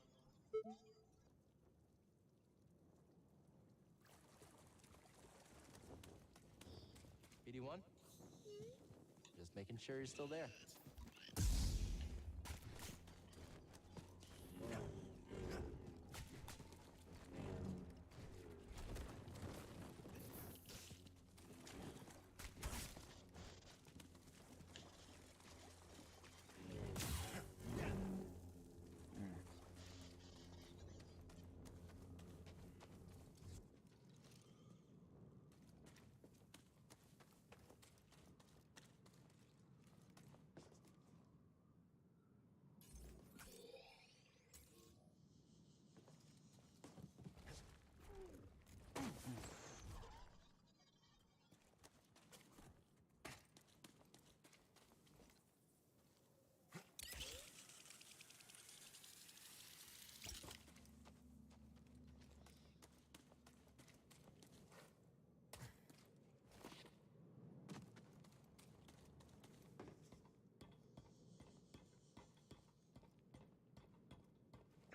BD1? Just making sure you're still there.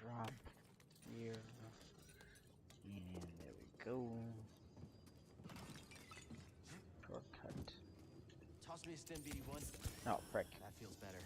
Drop here. And there we go. Shortcut. Toss me a stim, BD1. Oh, frick. That feels better.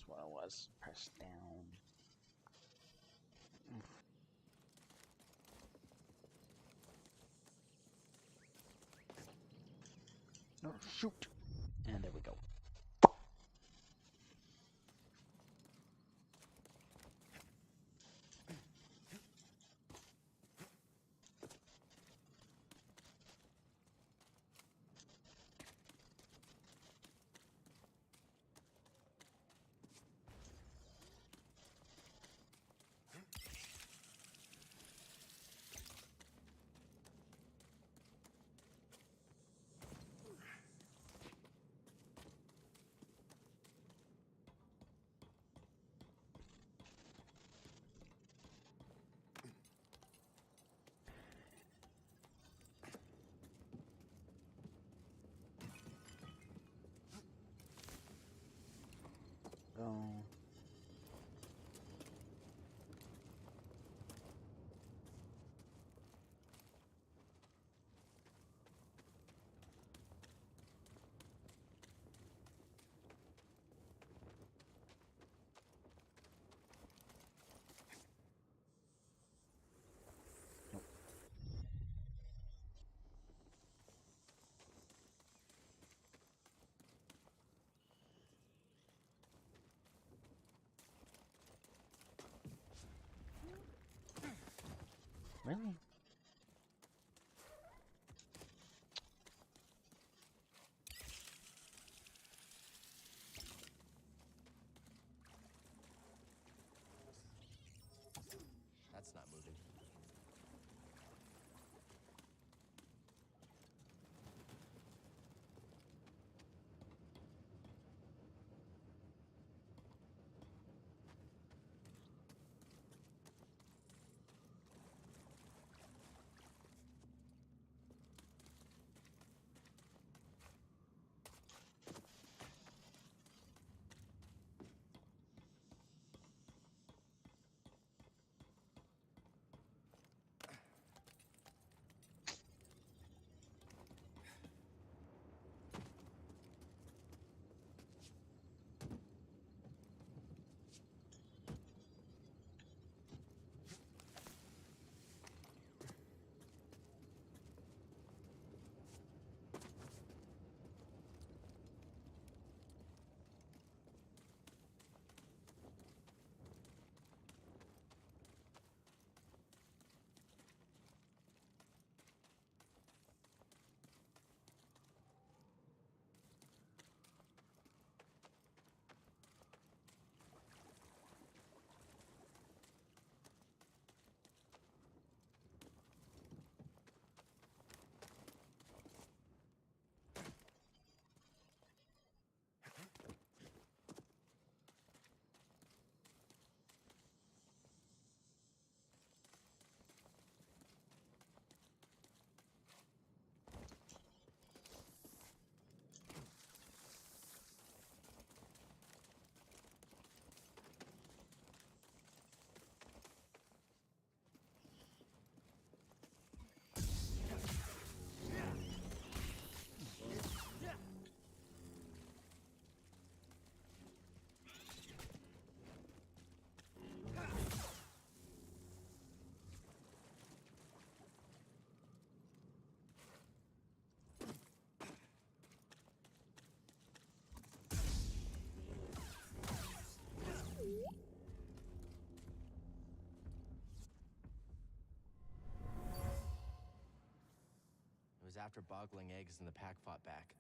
That's what it was. Press down. No, shoot! And there we go. Go. Really? That's not moving. It was after boggling eggs and the pack fought back.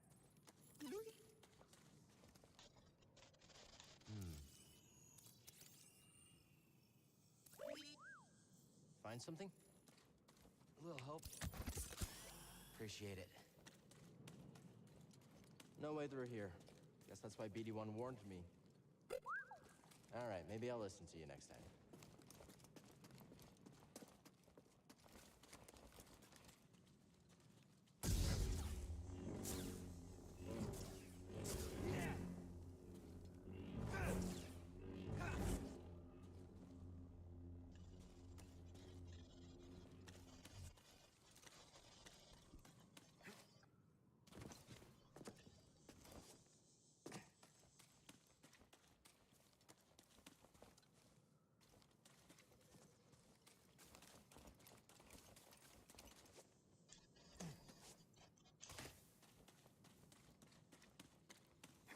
Find something? A little help? Appreciate it. No way through here. Guess that's why BD1 warned me. All right, maybe I'll listen to you next time.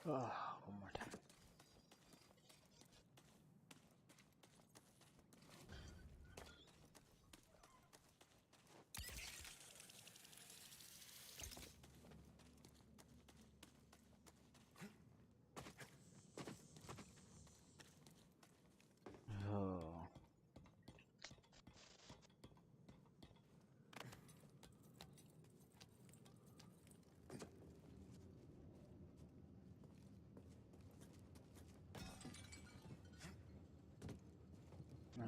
One more time. Oh. No.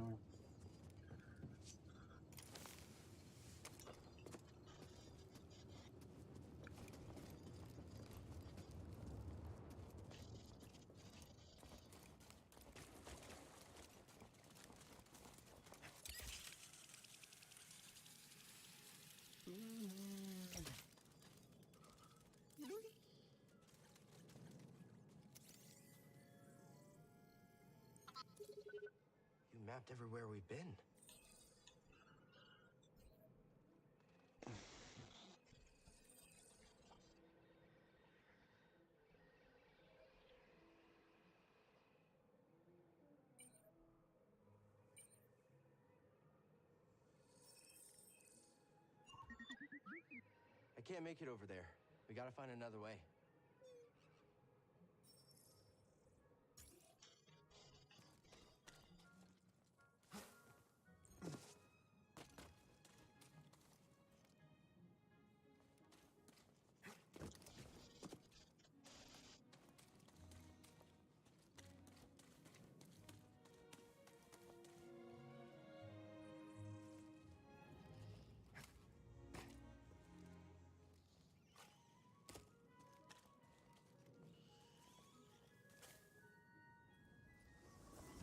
You mapped everywhere we've been. I can't make it over there. We gotta find another way.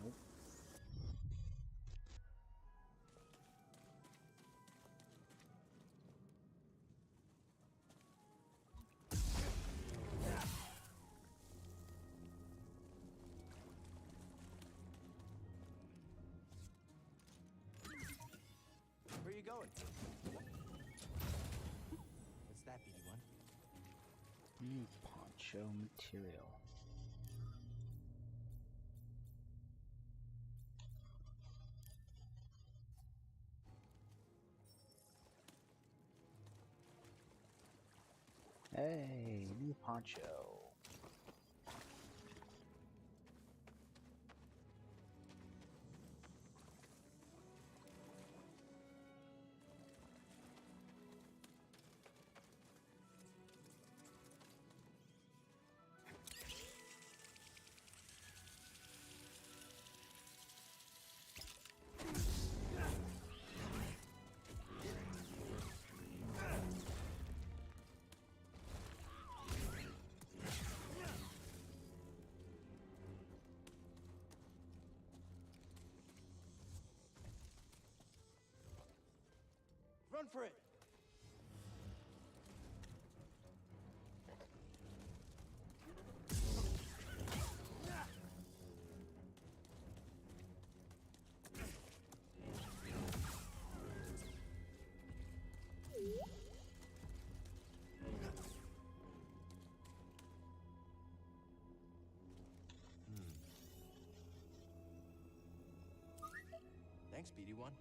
Nope. Where are you going? What's that, BD1? Poncho material. Hey, new poncho. Run for it! Thanks, BD1.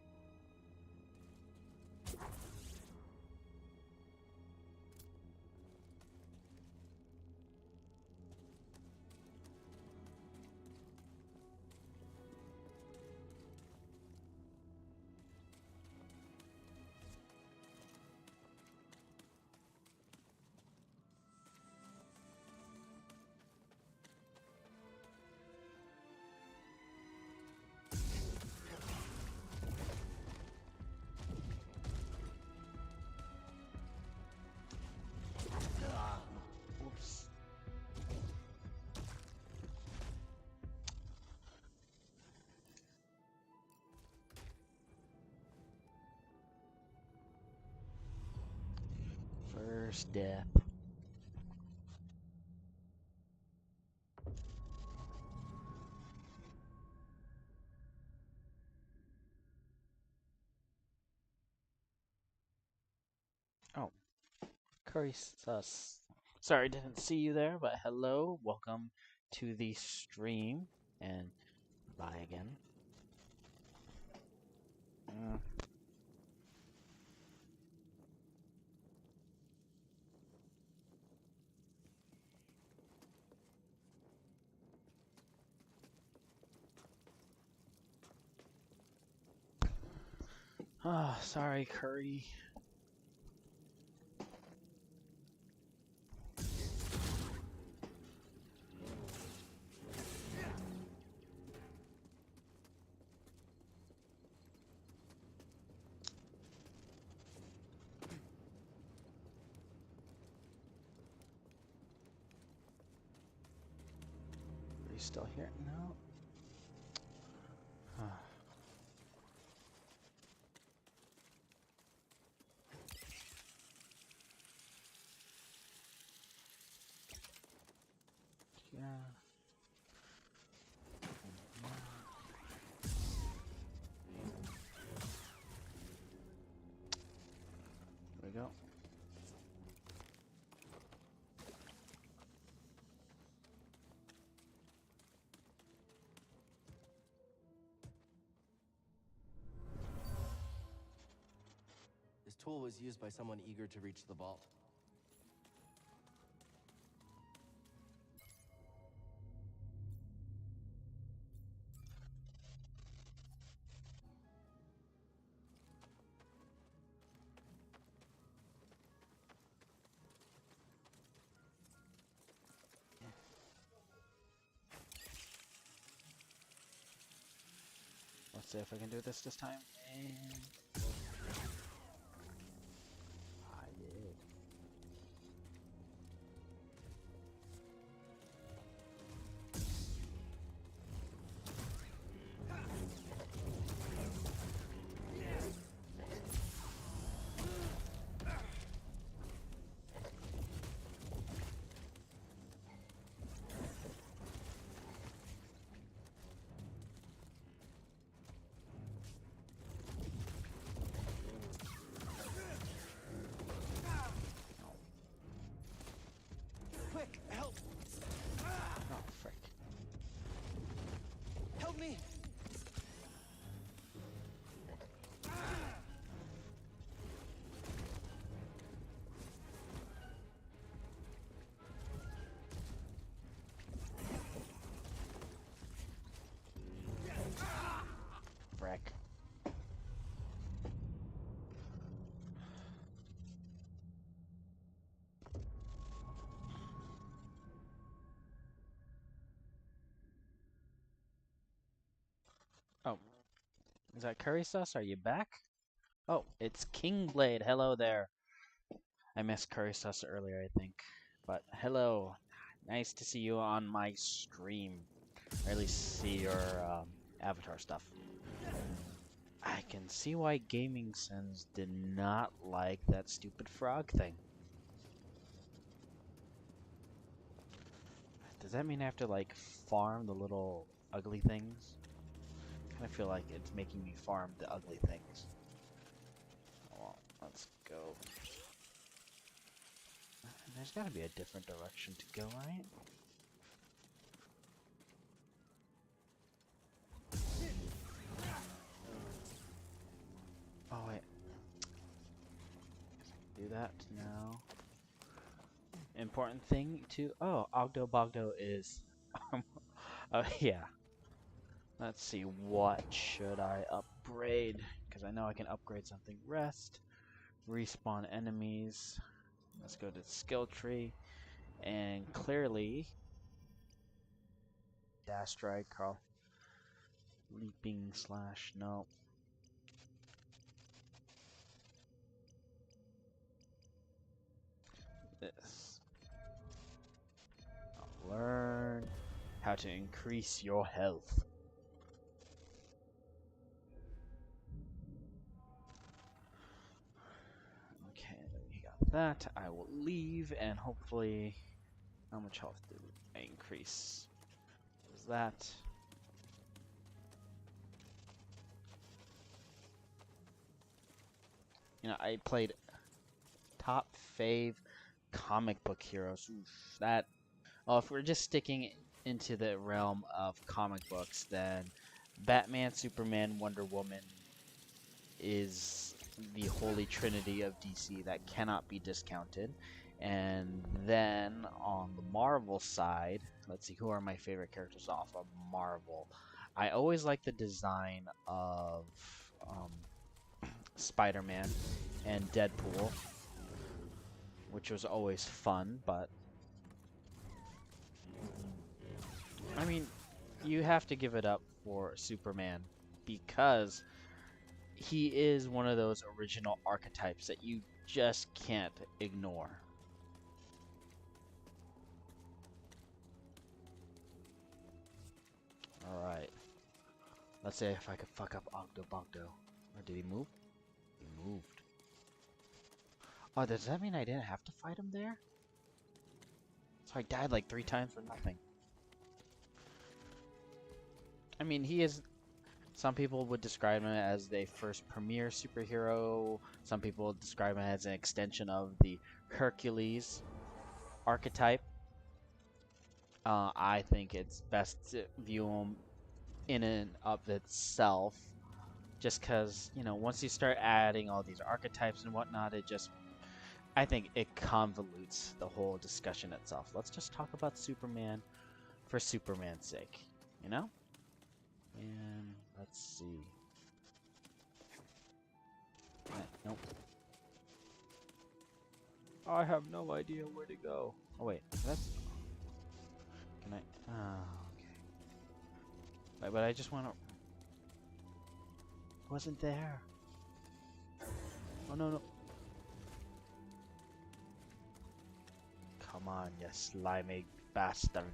Oops. First death. Oh, curry Sorry, didn't see you there, but hello, welcome to the stream, and bye again. Ah, sorry, Curry. Are you still here? No. Yeah. Here we go. This tool was used by someone eager to reach the vault. Let's see if I can do this time. And I did. Quick, help! Oh, frick. Help me! Frick. Oh, is that Curry Sauce? Are you back? Oh, it's King Blade. Hello there. I missed Curry Sauce earlier, I think. But hello. Nice to see you on my stream. Or at least see your avatar stuff. I can see why Gaming Sins did not like that stupid frog thing. Does that mean I have to, like, farm the little ugly things? I kind of feel like it's making me farm the ugly things. Well, let's go. There's gotta be a different direction to go, right? Oh, wait. Do that now. Important thing to... Oh, Ogdo Bogdo is... oh, yeah. Let's see, what should I upgrade? Because I know I can upgrade something. Rest. Respawn enemies. Let's go to the skill tree. And clearly... Dash strike, Carl. Leaping slash... No. This. Learn how to increase your health. Okay, we got that. I will leave and hopefully... How much health did I increase? What is that? You know, I played top fave comic book heroes. Oof, that. Well, if we're just sticking into the realm of comic books, then Batman, Superman, Wonder Woman is the holy trinity of DC that cannot be discounted. And then on the Marvel side, let's see, who are my favorite characters off of Marvel? I always like the design of Spider-Man and Deadpool, which was always fun, but I mean, you have to give it up for Superman because he is one of those original archetypes that you just can't ignore. Alright. Let's see if I could fuck up Ogdo Bogdo. Or did he move? He moved. Oh, does that mean I didn't have to fight him there? So I died like 3 times for nothing. I mean, he is... Some people would describe him as the first premier superhero. Some people would describe him as an extension of the Hercules archetype. I think it's best to view him in and of itself. Just because, you know, once you start adding all these archetypes and whatnot, it just... I think it convolutes the whole discussion itself. Let's just talk about Superman for Superman's sake, you know? And let's see. Nope. I have no idea where to go. Oh wait, that's. Can I? Oh, okay. But I just want to. Wasn't there? Oh no no. Come on, you slimy bastard.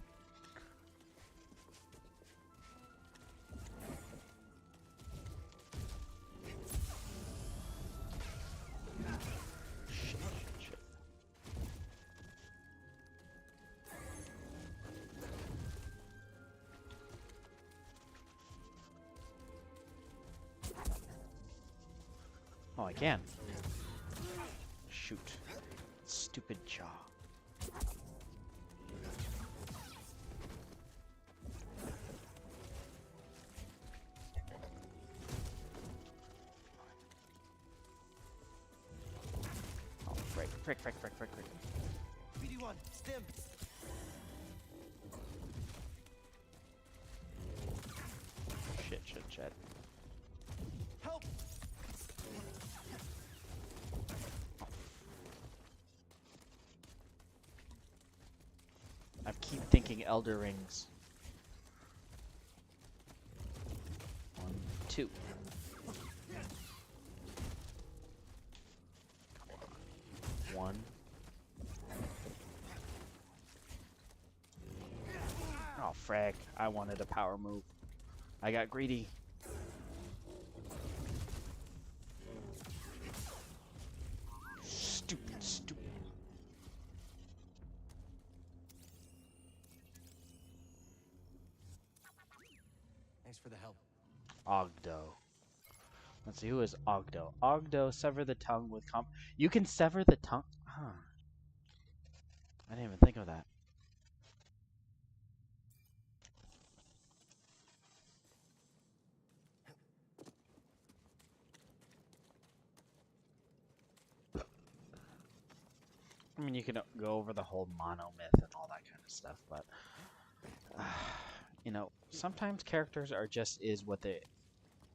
Oh, I can. Shoot. Stupid jaw. Oh, frick. BD1, stim. Shit. Help! I keep thinking Elder Rings. 1, 2. Come on. 1. Oh, frag. I wanted a power move. I got greedy. Stupid. Thanks for the help. Ogdo. Let's see, who is Ogdo? Ogdo, sever the tongue with You can sever the tongue? Huh. I didn't even think of that. I mean, you can go over the whole mono myth and all that kind of stuff, but you know, sometimes characters are just is what they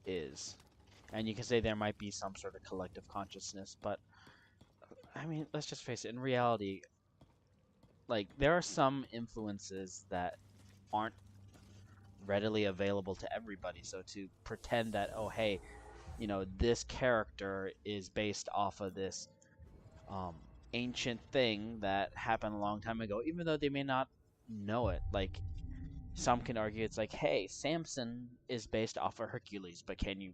is, and you can say there might be some sort of collective consciousness, but I mean, let's just face it. In reality, like there are some influences that aren't readily available to everybody. So to pretend that, oh hey, you know, this character is based off of this ancient thing that happened a long time ago, even though they may not know it. Like, some can argue it's like, hey, Samson is based off of Hercules, but can you...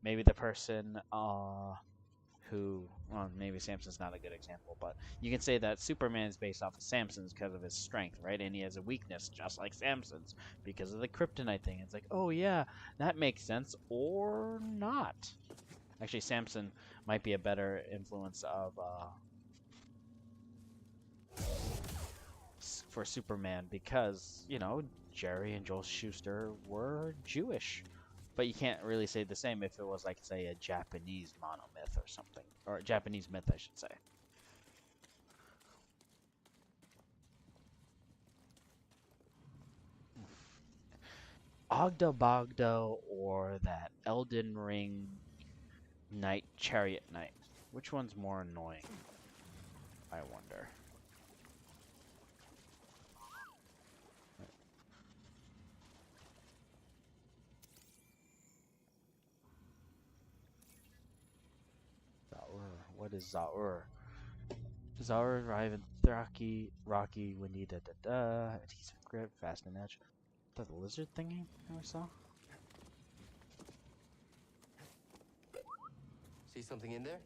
Maybe the person who... Well, maybe Samson's not a good example, but you can say that Superman is based off of Samson's because of his strength, right? And he has a weakness just like Samson's because of the kryptonite thing. It's like, oh yeah, that makes sense, or not. Actually, Samson might be a better influence of for Superman because, you know, Jerry and Joel Schuster were Jewish. But you can't really say the same if it was, like, say, a Japanese monomyth or something. Or a Japanese myth, I should say. Ogdo Bogdo or that Elden Ring Knight Chariot Knight. Which one's more annoying? I wonder. Zaur. What is Zaur? Zaur, Riven, Rocky, Windy, adhesive grip, fast and edge. Is that the lizard thingy I ever saw? See something in there?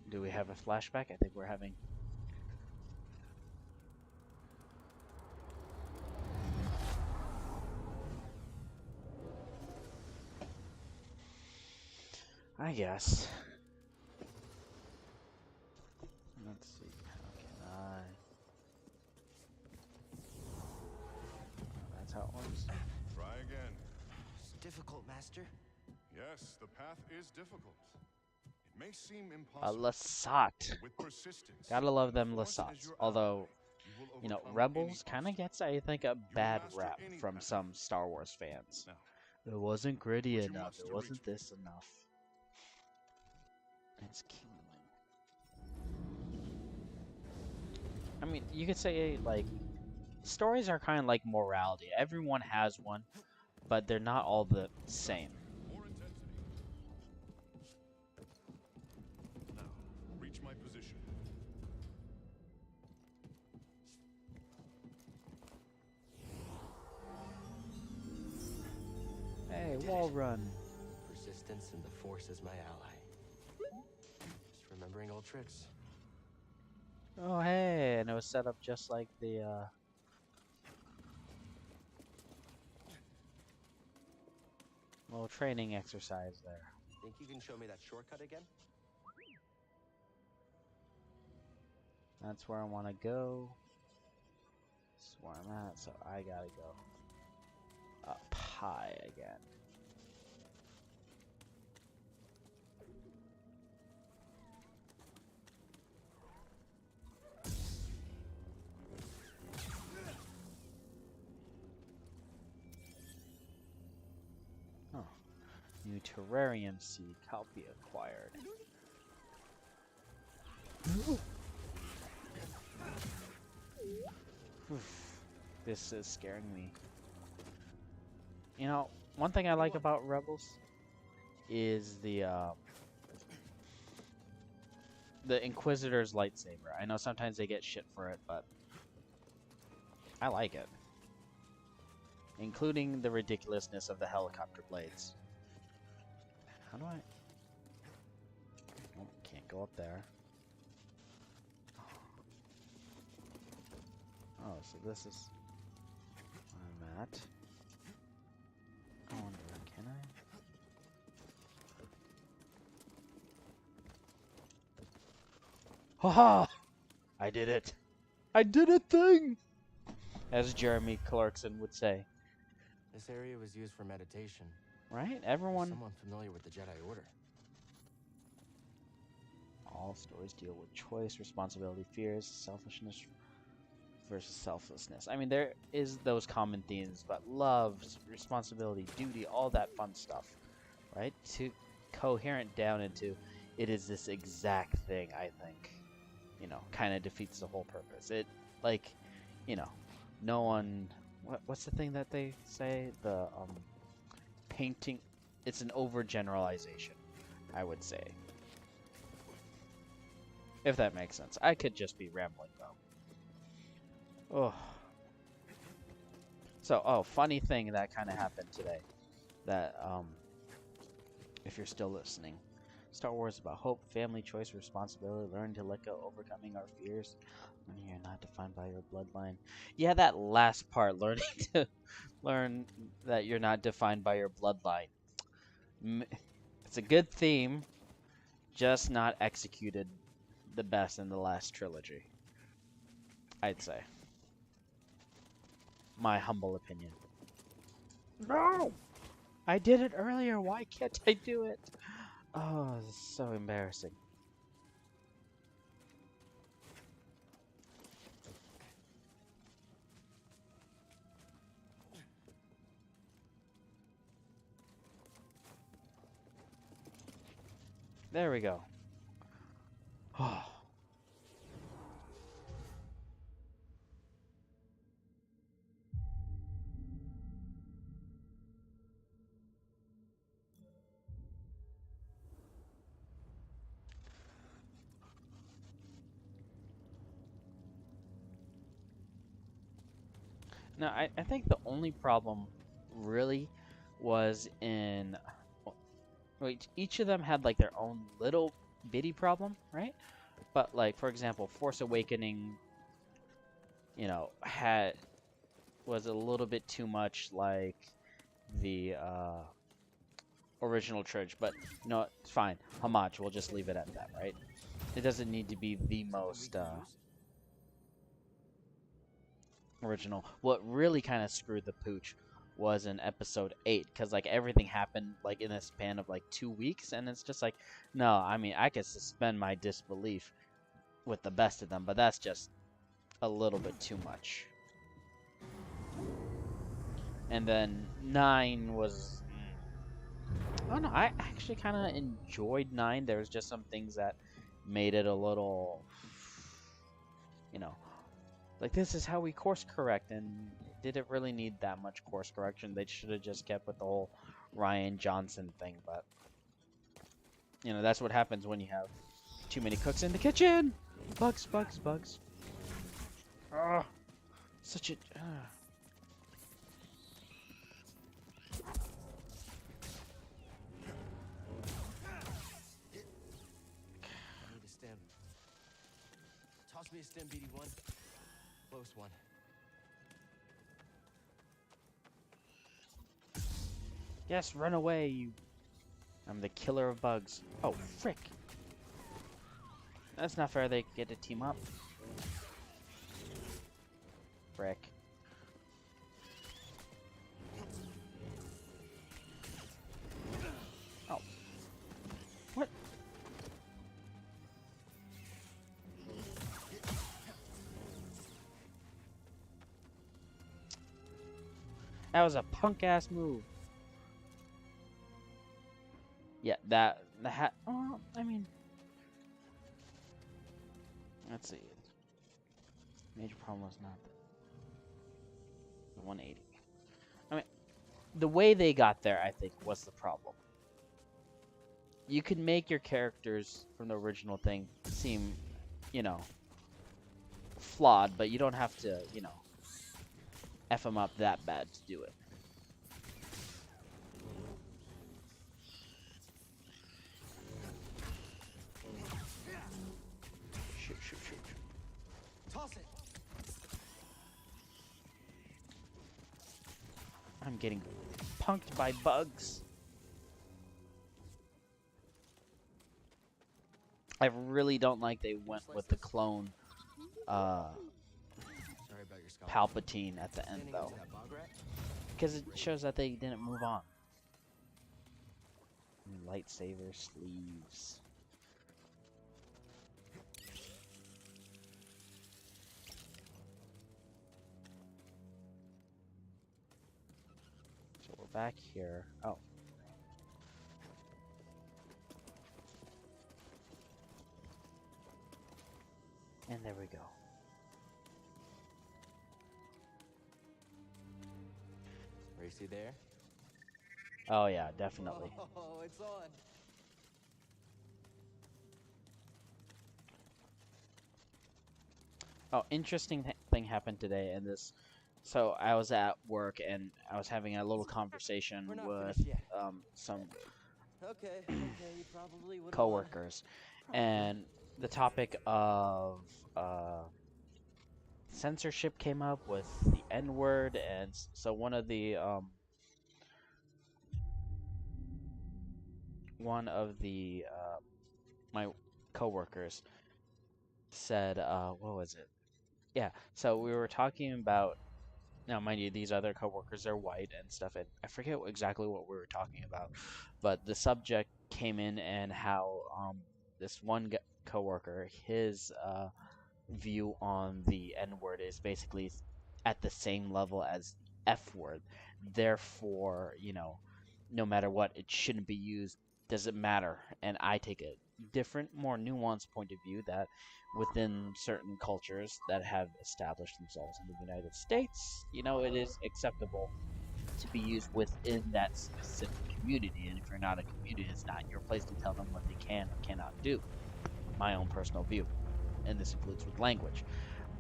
Do we have a flashback? I think we're having. I guess. Let's see. How can I? That's how it works. Try again. It's difficult, Master. Yes, the path is difficult. It may seem impossible. Lasat. With persistence. Gotta love them and force as Lasats. your Although, ally, will you know, overcome Rebels any kind of obstacle. gets, I think, a bad master rap any from path. some Star Wars fans. Now, It wasn't gritty what you enough. must It to wasn't reach me. this enough. It's Kingling. I mean, you could say, like, stories are kind of like morality. Everyone has one, but they're not all the same. More intensity. Now, reach my position. Hey, wall run. Persistence and the Force is my ally. Just remembering old tricks. Oh, hey, and it was set up just like the, little training exercise there. Think you can show me that shortcut again? That's where I want to go. That's where I'm at, so I gotta go up high again. Oh, new terrarium seed copy acquired. This is scaring me. You know, one thing I like about Rebels is the Inquisitor's lightsaber. I know sometimes they get shit for it, but I like it. Including the ridiculousness of the helicopter blades. How do I... Oh, can't go up there. Oh, so this is where I'm at. I wonder, can I? Haha! I did it! I did a thing! As Jeremy Clarkson would say. This area was used for meditation. Right? Everyone... Someone familiar with the Jedi Order. All stories deal with choice, responsibility, fears, selfishness versus selflessness. I mean, there is those common themes, but love, responsibility, duty, all that fun stuff, right? To coherent down into it is this exact thing, I think, you know, kind of defeats the whole purpose. It, like, you know, no one... What's the thing that they say? The, painting... It's an overgeneralization, I would say. If that makes sense. I could just be rambling, though. Oh. So, funny thing that kind of happened today. That, if you're still listening. Star Wars is about hope, family, choice, responsibility, learn to let go, overcoming our fears. When you're not defined by your bloodline. Yeah, that last part, learn that you're not defined by your bloodline. It's a good theme, just not executed the best in the last trilogy. I'd say. My humble opinion. No! I did it earlier. Why can't I do it? Oh, this is so embarrassing. There we go. Oh. No, I think the only problem really was in wait, each of them had like their own little bitty problem, right? But like for example, Force Awakening, you know, was a little bit too much like the original trilogy, but no, it's fine. Homage, we'll just leave it at that, right? It doesn't need to be the most original. What really kind of screwed the pooch was in episode 8, because like everything happened like in a span of like 2 weeks, and it's just like, no, I mean, I could suspend my disbelief with the best of them, but that's just a little bit too much. And then 9 was, I don't know, I actually kind of enjoyed 9. There was just some things that made it a little, you know, like, this is how we course correct, and did it really need that much course correction? They should have just kept with the whole Rian Johnson thing, but, you know, that's what happens when you have too many cooks in the kitchen! Bugs, bugs, bugs. Ugh. Such a... I need a stem. Toss me a stem, BD1. Close one. Yes, run away, you... I'm the killer of bugs. Oh, frick. That's not fair, they get to team up. Frick. Oh. What? That was a punk-ass move. Yeah, the hat. Oh, I mean, let's see. Major problem was not the 180. I mean, the way they got there, I think, was the problem. You could make your characters from the original thing seem, you know, flawed, but you don't have to, you know, F them up that bad to do it. Shoot, shoot, shoot, shoot. Toss it. I'm getting punked by bugs. I really don't like they went with the clone Palpatine at the end, though. Because it shows that they didn't move on. Lightsaber sleeves. So we're back here. Oh. And there we go. Racy there? Oh yeah, definitely. Oh, it's on. Oh, interesting thing happened today in this. So I was at work and I was having a little conversation with some You probably would coworkers, and the topic of censorship came up with the N-word, and so one of the my coworkers said, what was it? Yeah, so we were talking about, now mind you, these other coworkers are white and stuff, and I forget exactly what we were talking about, but the subject came in and how this one coworker, his view on the N word is basically at the same level as F word. Therefore, no matter what, it shouldn't be used. Doesn't matter. And I take a different, more nuanced point of view that within certain cultures that have established themselves in the United States, it is acceptable to be used within that specific community. And if you're not a community, it's not your place to tell them what they can or cannot do. My own personal view. And this includes with language.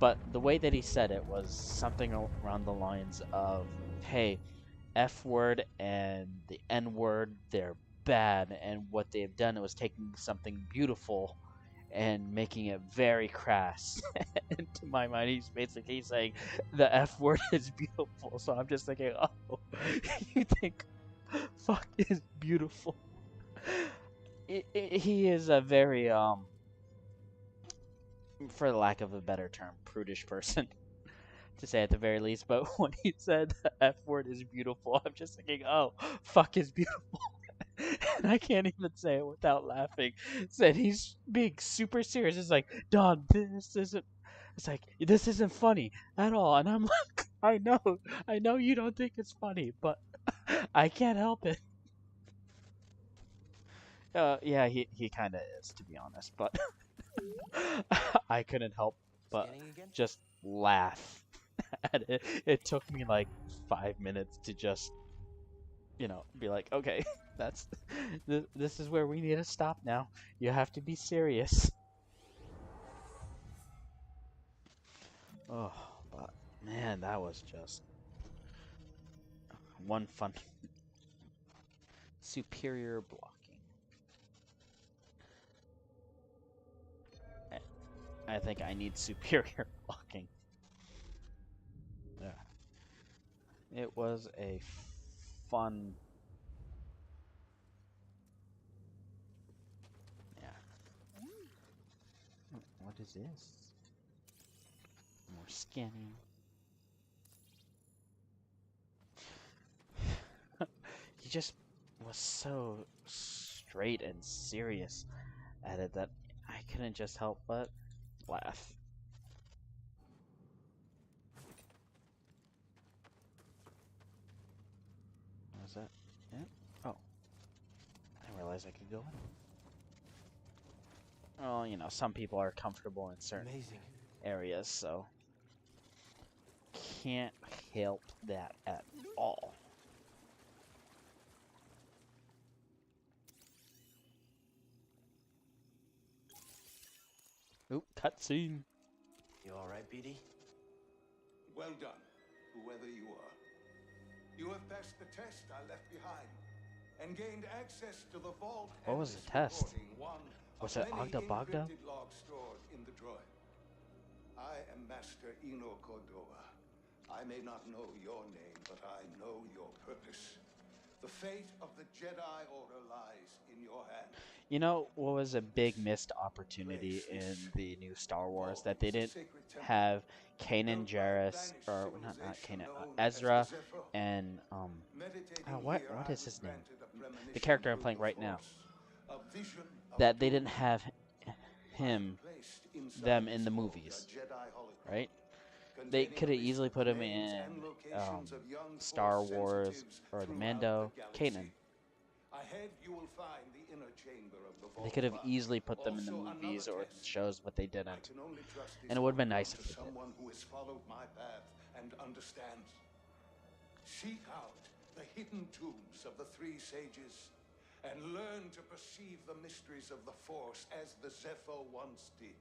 But the way that he said it was something around the lines of, hey, F word and the N word, they're bad. And what they've done was taking something beautiful and making it very crass. And to my mind, he's basically saying the F word is beautiful. So I'm just thinking, oh, you think fuck is beautiful? He is a very, for lack of a better term, prudish person. To say at the very least, but when he said the F word is beautiful, I'm just thinking, oh, fuck is beautiful. And I can't even say it without laughing. Said he's being super serious. It's like, Don, this isn't funny at all. And I'm like, I know you don't think it's funny, but I can't help it. Yeah, he kind of is, to be honest, but I couldn't help but Scanning again? just laugh at it. It took me like 5 minutes to just, be like, okay, that's this is where we need to stop now. You have to be serious. Oh, but man, that was just one fun superior blocking. I think I need superior blocking. Yeah. It was a fun. Yeah. What is this? More scanning. He just was so straight and serious at it that I couldn't just help but laugh. Was that it? Oh, I didn't realize I could go in. Well, some people are comfortable in certain Amazing. areas, so can't help that at all. Oop, cutscene. You all right, BD? Well done, whoever you are. You have passed the test I left behind and gained access to the vault. What and was the this test? recording, one Was of it many Ogda Bogda? encrypted logs stored in the droid. I am Master Eno Cordova. I may not know your name, but I know your purpose. The fate of the Jedi Order lies in your hands. You know what was a big missed opportunity Place in this the new Star Wars? vault That they was a didn't sacred temple have Kanan built by a Jarrus, vanished or not civilization Kanan, known as the Ezra, Zephyr. and Meditating what here, what I is was his name? granted a The premonition character I'm through playing the right now. Force, a vision of That they doom. didn't have I am him, placed inside them in this the vault, movies, a Jedi hologram, right? They containing could a have list easily of the put him names in and locations of young Star Force Wars sensitives or the throughout Mando, the Kanan. galaxy. Ahead, you will find the inner chamber of the They vault. could have but easily put them in the also movies another or test. shows, but they I didn't. can only trust this And it would have been hologram nice if to they did. someone who has followed my path and understands. Seek out the hidden tombs of the three sages and learn to perceive the mysteries of the Force as the Zephyr once did.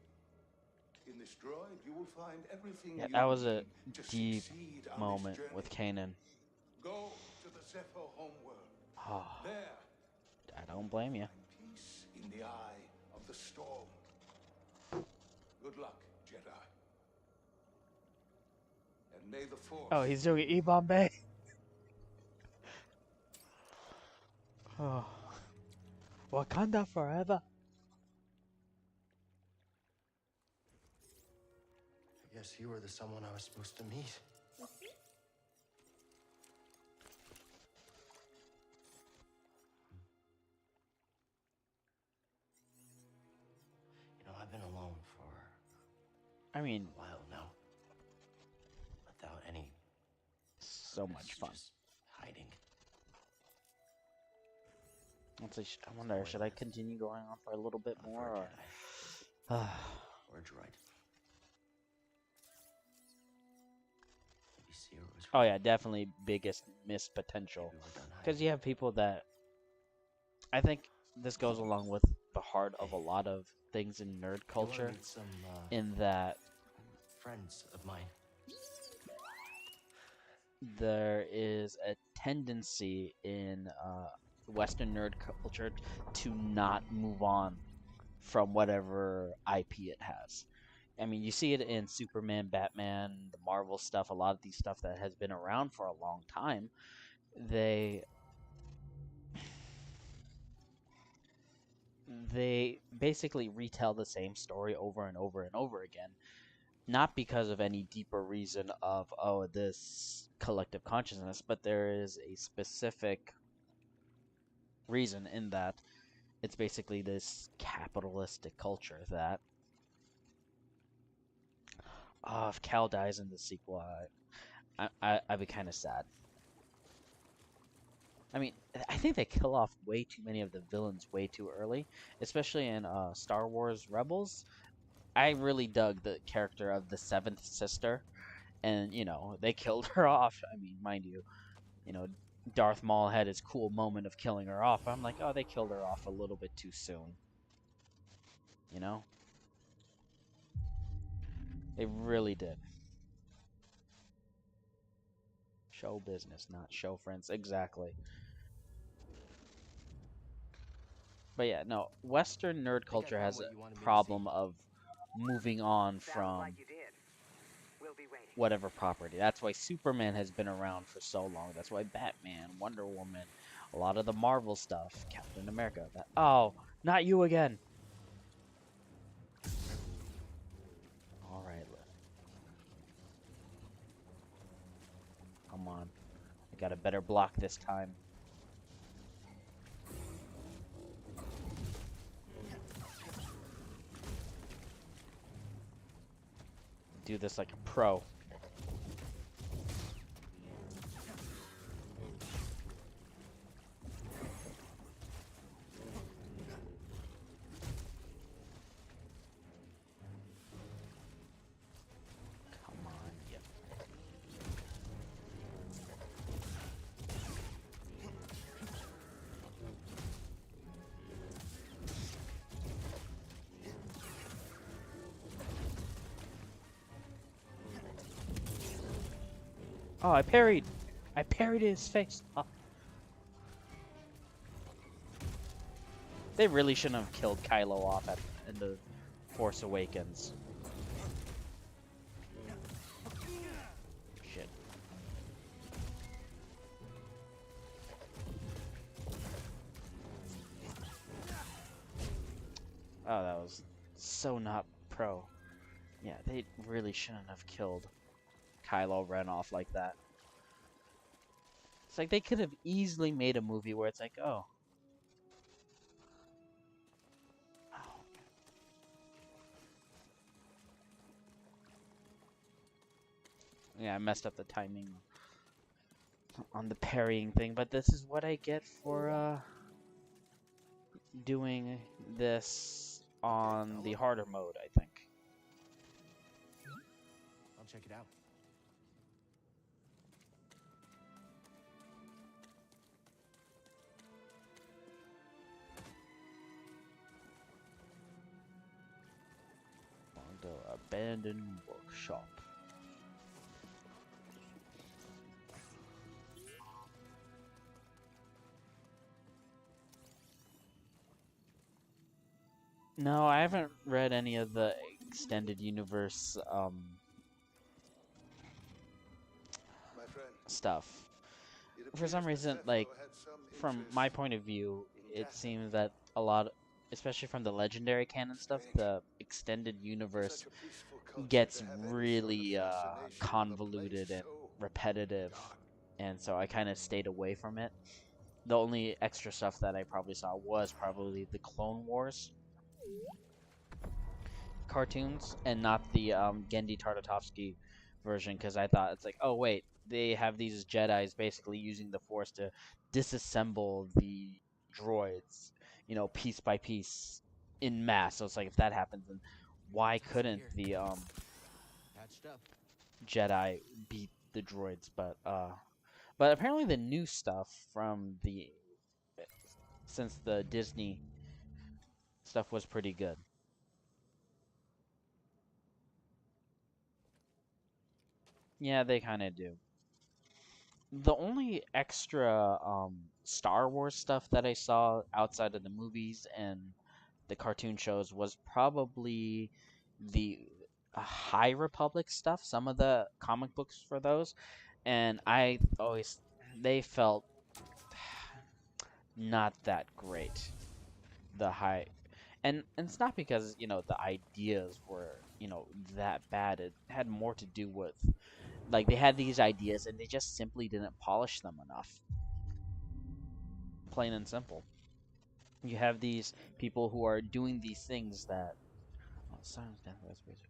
In this droid, you will find everything Yeah, you that was a need to deep succeed on moment this journey. with Kanan. Go to the Zephyr homeworld. Oh, There, I don't blame you. find peace in the eye of the storm. Good luck, Jedi. And may the Force. Oh, he's doing E-Bombay. Oh, Wakanda forever. guess you were the someone I was supposed to meet. You know, I've been alone for I mean, a while now. Without any so purpose, much fun. just hiding. Let's see, I wonder, should I continue going on for a little bit Not more? for a Or... Jedi. Or a droid. Maybe Sierra was Oh right. yeah, definitely biggest missed potential. Maybe we're done Because hiding. you have people that... I think this goes along with the heart of a lot of things in nerd You wanna culture, meet some in that friends of mine? there is a tendency in Western nerd culture to not move on from whatever IP it has. I mean, you see it in Superman, Batman, the Marvel stuff, a lot of these stuff that has been around for a long time. They basically retell the same story over and over and over again, not because of any deeper reason of, oh, this collective consciousness, but there is a specific reason in that it's basically this capitalistic culture that, oh, if Cal dies in the sequel, I'd be kind of sad. I mean, I think they kill off way too many of the villains way too early, especially in Star Wars Rebels. I really dug the character of the seventh sister, and they killed her off. I mean, mind you, Darth Maul had his cool moment of killing her off. I'm like, oh, they killed her off a little bit too soon. They really did. Show business, not show friends. Exactly. But yeah, no, Western nerd Think I culture found has what a you wanted me to problem see? of moving on Sounds from like you did. We'll be waiting. whatever property. That's why Superman has been around for so long. That's why Batman, Wonder Woman, a lot of the Marvel stuff, Captain America. Oh, not you again. All right, come on. I got a better block this time. Do this like a pro. Come on, yep. Oh, I parried. I parried his face. Oh. They really shouldn't have killed Kylo off in the Force Awakens. Shit. Oh, that was so not pro. Yeah, they really shouldn't have killed Kylo Ren off like that. It's like they could have easily made a movie where it's like, oh. Yeah, I messed up the timing on the parrying thing, but this is what I get for doing this on the harder mode, I think. I'll check it out. On the abandoned workshop. No, I haven't read any of the extended universe My friend, stuff. it For some appears that reason, Zepho like, had some from interest my point of view, in it Dathomir. seems that a lot, especially from the legendary canon stuff, Strange. the extended universe Such a peaceful gets really convoluted and repetitive, and so I kind of stayed away from it. The only extra stuff that I probably saw was probably the Clone Wars cartoons, and not the Gendy Tartakovsky version, because I thought it's like, oh wait, they have these Jedi's basically using the Force to disassemble the droids, piece by piece in mass. So it's like, if that happens, then why couldn't the Patched up. Jedi beat the droids? But apparently the new stuff from the since the Disney stuff was pretty good. Yeah, they kind of do. The only extra Star Wars stuff that I saw outside of the movies and the cartoon shows was probably the High Republic stuff, some of the comic books for those, and they felt not that great. The high and it's not because, the ideas were, that bad. It had more to do with, like, they had these ideas and they just simply didn't polish them enough. Plain and simple. You have these people who are doing these things that Silence Death was basically.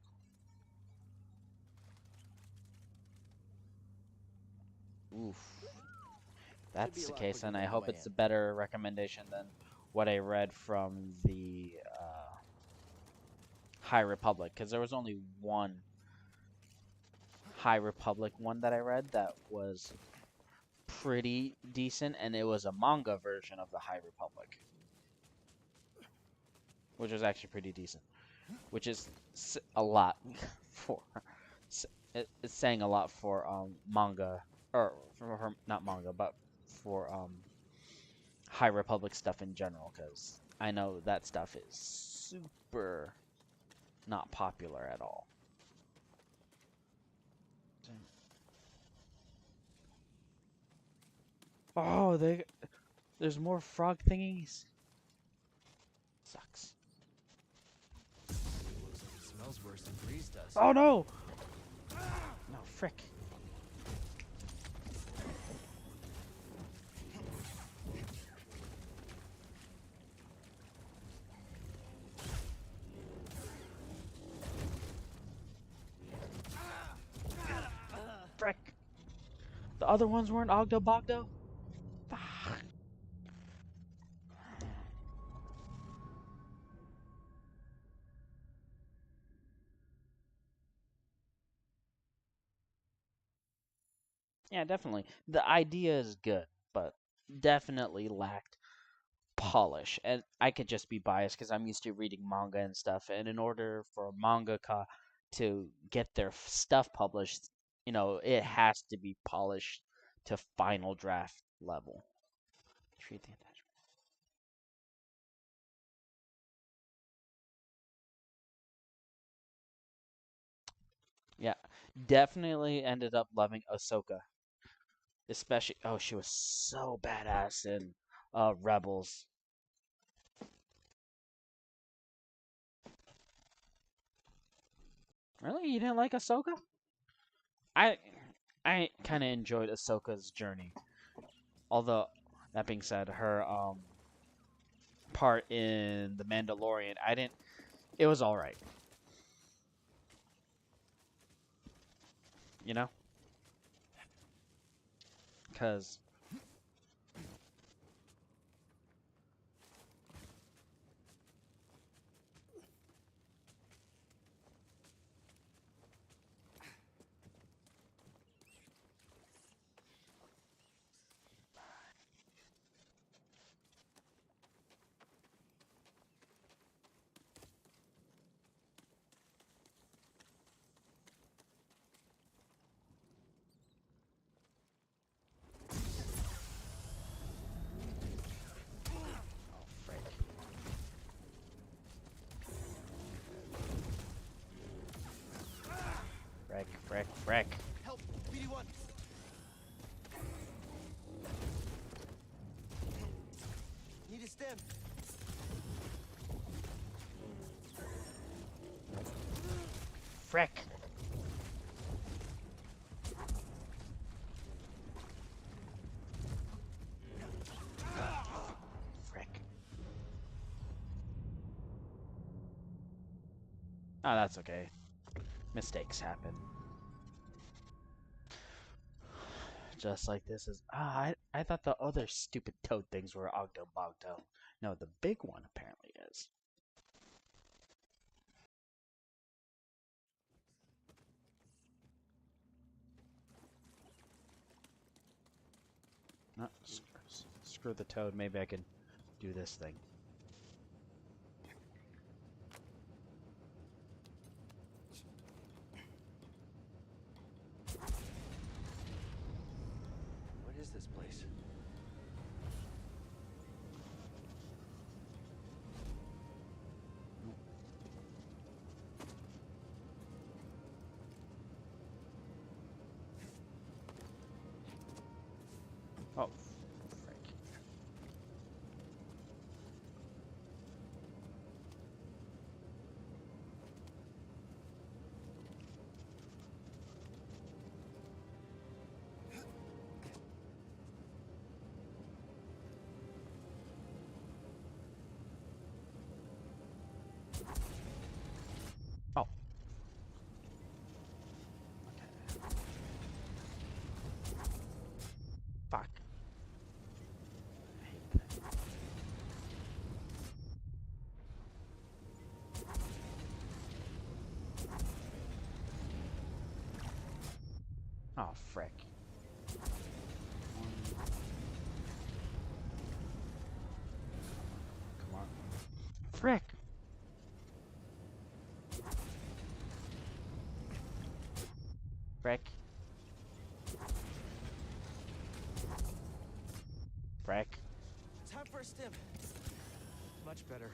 Oof. That's the case, and I hope it's a better recommendation than what I read from the High Republic, because there was only one High Republic one that I read that was pretty decent, and it was a manga version of the High Republic, which was actually pretty decent, which is a lot for it's saying a lot for manga, or for not manga, but for High Republic stuff in general, because I know that stuff is super not popular at all. Oh, there's more frog thingies. Sucks. Looks like it smells worse than Breeze does. Oh no! No, frick. Frick. The other ones weren't Ogdo Bogdo? Fuck. Yeah, definitely. The idea is good, but definitely lacked polish. And I could just be biased because I'm used to reading manga and stuff. And in order for a mangaka to get their stuff published, it has to be polished to final draft level. Treat the attachment. Yeah, definitely ended up loving Ahsoka. Especially, oh, she was so badass in Rebels. Really, you didn't like Ahsoka? I I kind of enjoyed Ahsoka's journey. Although that being said, her part in The Mandalorian, I didn't. It was all right. You know, because Freck. Help! BD1! Need a stem. Frick. Frick. Oh, that's okay. Mistakes happen. Just like this is. I thought the other stupid toad things were Ogdo-Bogdo. No, the big one apparently is. No, screw the toad. Maybe I can do this thing. What is this place? Oh, frick. Oh. Okay. Fuck. I hate that. Oh, frick. Come on. Frick. Frick. Frick. Time for a stim. Much better.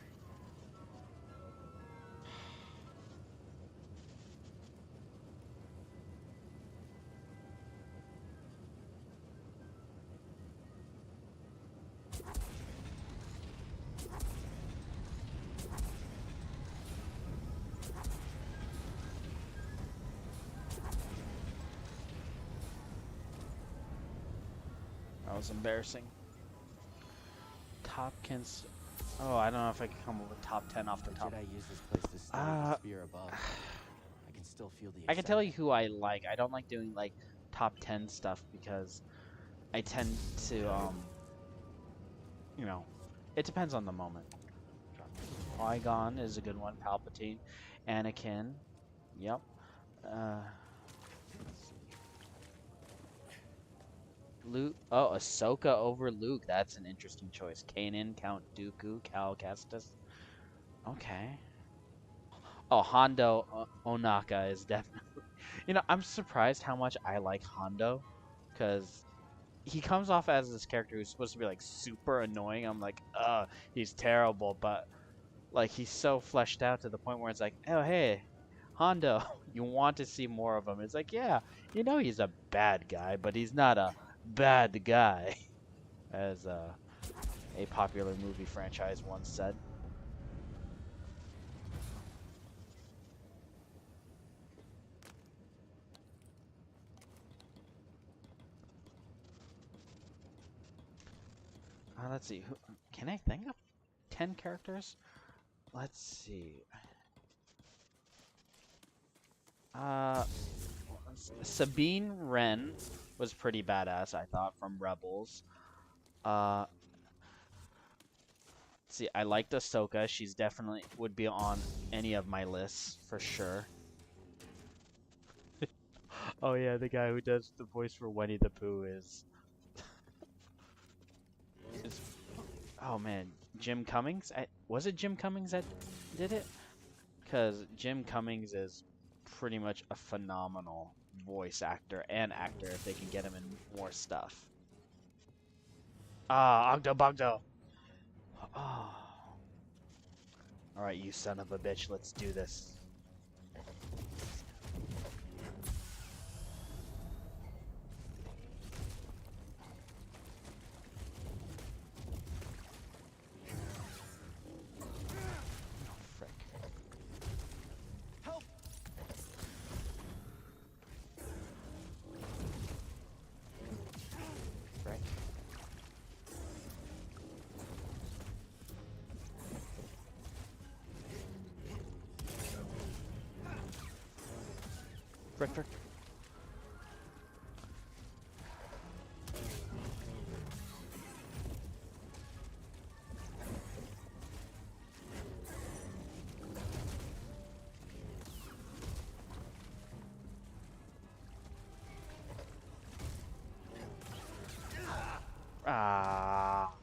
That was embarrassing. Topkins. Oh, I don't know if I can come up with top 10 off the top. Did I use this place to study the sphere above? I can still feel the I can tell you who I like. I don't like doing like top 10 stuff because I tend to you know, it depends on the moment. Qui-Gon is a good one. Palpatine, Anakin. Yep. Luke. Oh, Ahsoka over Luke. That's an interesting choice. Kanan, Count Dooku, Cal Kestis. Okay. Oh, Hondo Onaka is definitely. You know, I'm surprised how much I like Hondo, because he comes off as this character who's supposed to be like super annoying. I'm like, he's terrible, but like he's so fleshed out to the point where it's like, oh hey, Hondo, you want to see more of him. It's like, yeah, you know he's a bad guy, but he's not a bad guy, as a popular movie franchise once said. Let's see. Can I think of 10 characters? Let's see. Sabine Wren was pretty badass, I thought, from Rebels. Let's see, I liked Ahsoka. She's definitely would be on any of my lists for sure. Oh yeah, the guy who does the voice for Winnie the Pooh is oh man, Jim Cummings? Was it Jim Cummings that did it? Because Jim Cummings is pretty much a phenomenal voice actor and actor if they can get him in more stuff. Ah, Ogdo Bogdo. Oh. Alright, you son of a bitch, let's do this. Frick, frick. Ah.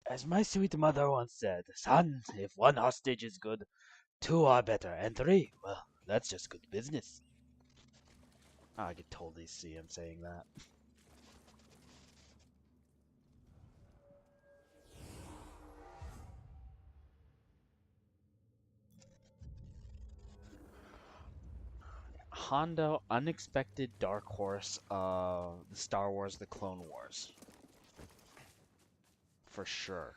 As my sweet mother once said, son, if one hostage is good, two are better, and three, well, that's just good business. I could totally see him saying that. Hondo, unexpected dark horse, the Star Wars, the Clone Wars. For sure.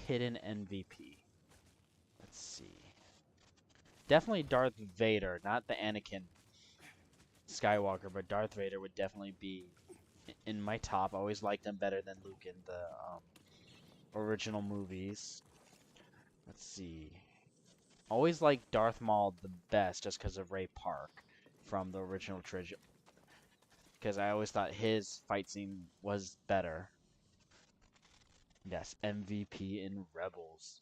Hidden MVP. Let's see. Definitely Darth Vader, not the Anakin Skywalker, but Darth Vader would definitely be in my top. I always liked him better than Luke in the original movies. Let's see. Always liked Darth Maul the best just because of Ray Park from the original trilogy. Because I always thought his fight scene was better. Yes, MVP in Rebels.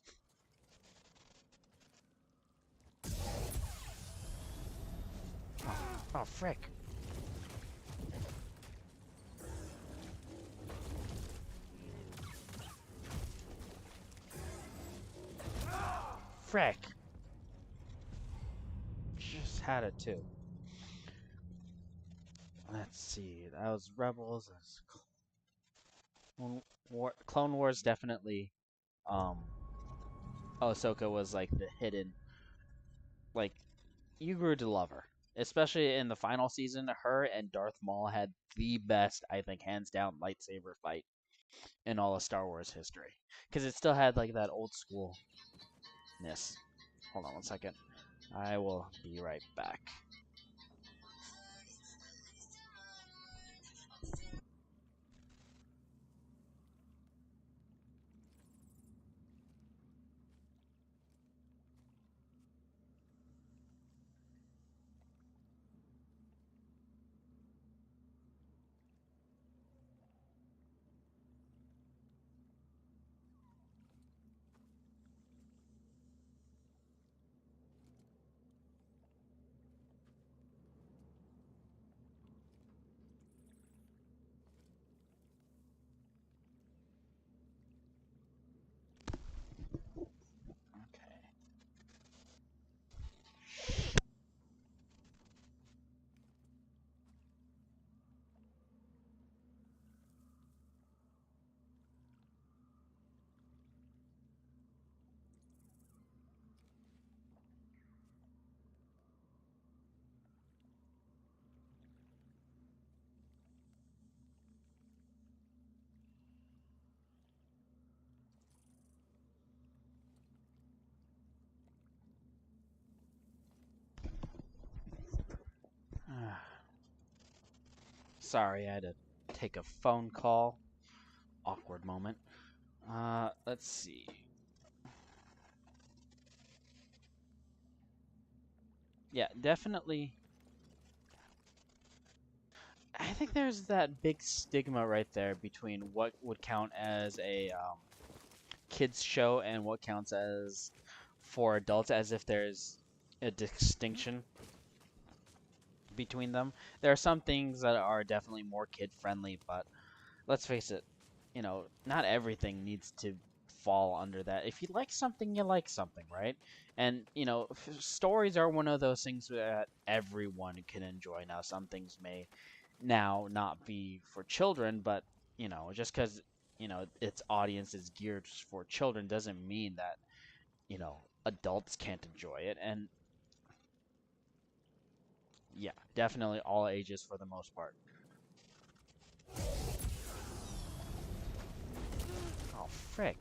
Oh, frick. Frick. Just had it too. Let's see. That was Rebels. Clone Wars definitely. Ahsoka was like the hidden. Like, you grew to love her, especially in the final season. Her and Darth Maul had the best, I think, hands down lightsaber fight in all of Star Wars history, because it still had like that old schoolness. Hold on one second. I will be right back. Okay. Sorry, I had to take a phone call. Awkward moment. Let's see. Yeah, definitely. I think there's that big stigma right there between what would count as a kids show and what counts as for adults, as if there's a distinction between them. There are some things that are definitely more kid friendly, but let's face it, not everything needs to fall under that. If you like something, you like something, right? And, stories are one of those things that everyone can enjoy. Now, some things may now not be for children, but, just because, its audience is geared for children doesn't mean that, adults can't enjoy it. And yeah, definitely all ages for the most part. Oh, frick.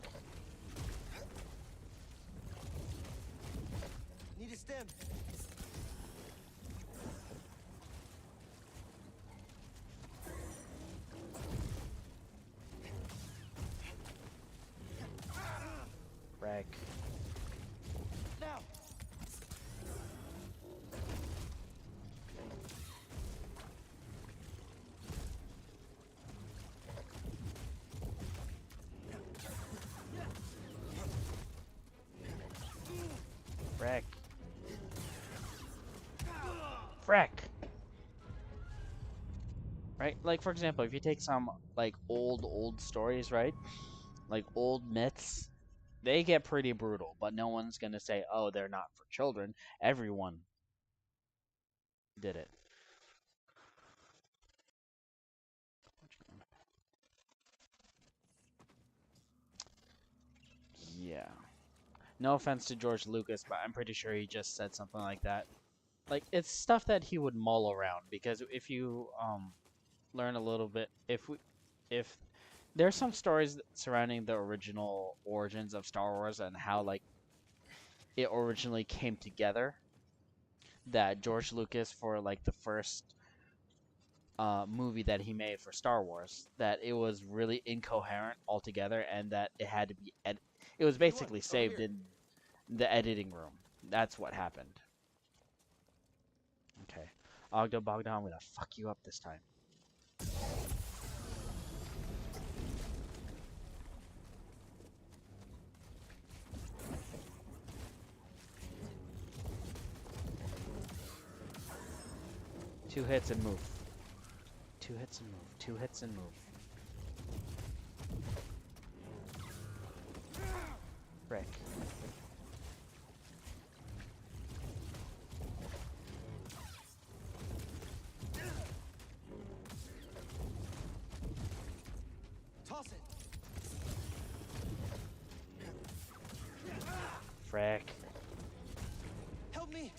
Need need a stem. Rag. Now. Frack. Frack. Right? Like, for example, if you take some, like, old stories, right? Like, old myths, they get pretty brutal, but no one's gonna say, oh, they're not for children. Everyone did it. Yeah. No offense to George Lucas, but I'm pretty sure he just said something like that. Like, it's stuff that he would mull around, because if you learn a little bit, if there's some stories surrounding the original origins of Star Wars and how, like, it originally came together, that George Lucas, for like the first movie that he made for Star Wars, that it was really incoherent altogether, and that it had to be it was basically saved in the editing room. That's what happened. Okay. Ogdo Bogdan, I'm gonna fuck you up this time. Two hits and move. Two hits and move. Two hits and move. Frick. Toss it. Frick. Help me.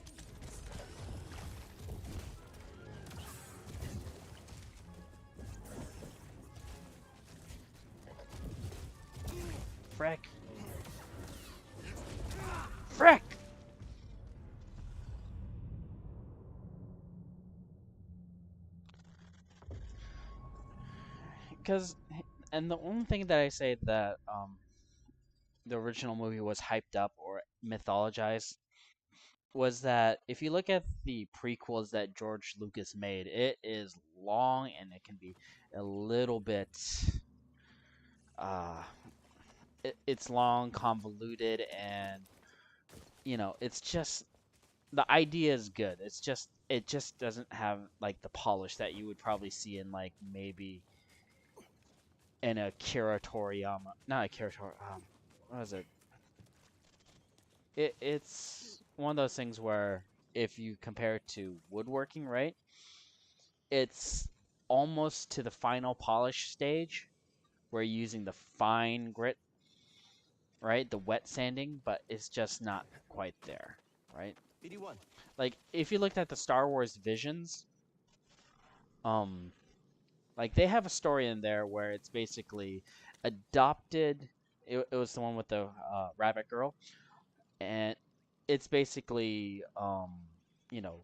Frick. Frick! Because, and the only thing that I say that the original movie was hyped up or mythologized was that if you look at the prequels that George Lucas made, it is long and it can be a little bit uh it's long, convoluted, and it's just the idea is good. It just doesn't have like the polish that you would probably see in like maybe in a Kira Toriyama, not a Kira Toriyama, what is it? It's one of those things where if you compare it to woodworking, right? It's almost to the final polish stage where you're using the fine grit, right? The wet sanding, but it's just not quite there, right? BD1. Like if you looked at the Star Wars Visions, like they have a story in there where it's basically adopted. It was the one with the rabbit girl, and it's basically you know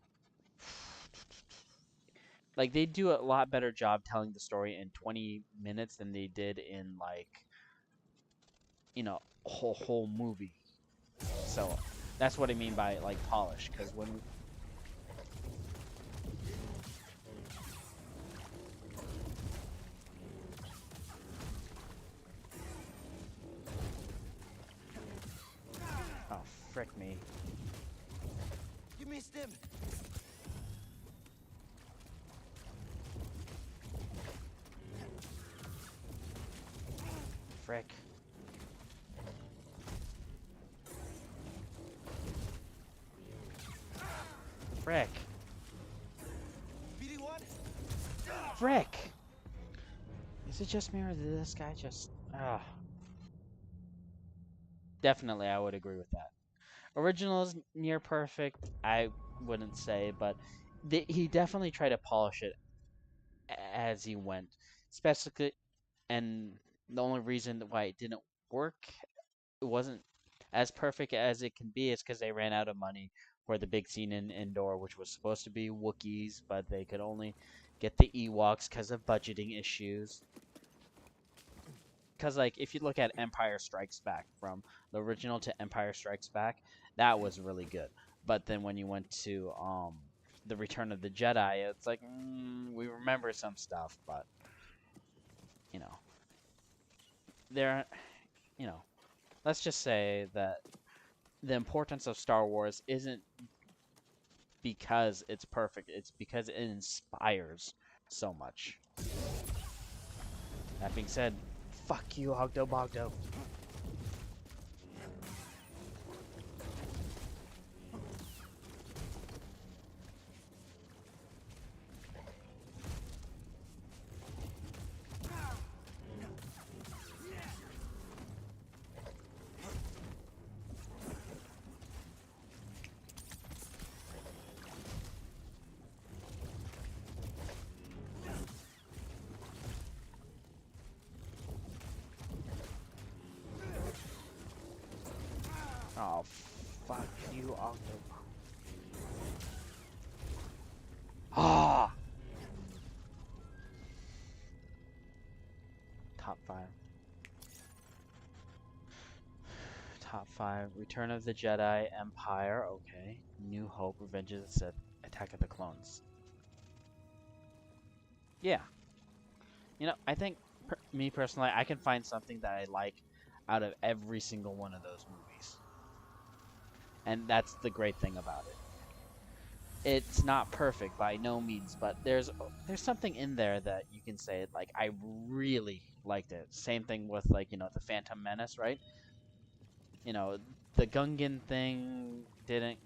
like they do a lot better job telling the story in 20 minutes than they did in like a whole movie. So that's what I mean by like polish, because when oh frick me. Give me a stem. Frick. Frick. BD1. Frick. Is it just me or did this guy just definitely I would agree with that. Original is near perfect, I wouldn't say, but he definitely tried to polish it as he went. Especially, and the only reason why it didn't work, it wasn't as perfect as it can be, is because they ran out of money where the big scene in Endor, which was supposed to be Wookiees, but they could only get the Ewoks because of budgeting issues. Because, like, if you look at Empire Strikes Back, from the original to Empire Strikes Back, that was really good. But then when you went to the Return of the Jedi, it's like, we remember some stuff, but, you know, there, you know, let's just say that the importance of Star Wars isn't because it's perfect, it's because it inspires so much. That being said, fuck you, Ogdo Bogdo. Oh, fuck you, Ogdo. Ah! Top 5. Top 5. Return of the Jedi, Empire, okay. New Hope, Revenge of the Sith, Attack of the Clones. Yeah. You know, I think, me personally, I can find something that I like out of every single one of those movies. And that's the great thing about it. It's not perfect by no means, but there's something in there that you can say, like, I really liked it. Same thing with, like, you know, the Phantom Menace, right? You know, the Gungan thing didn't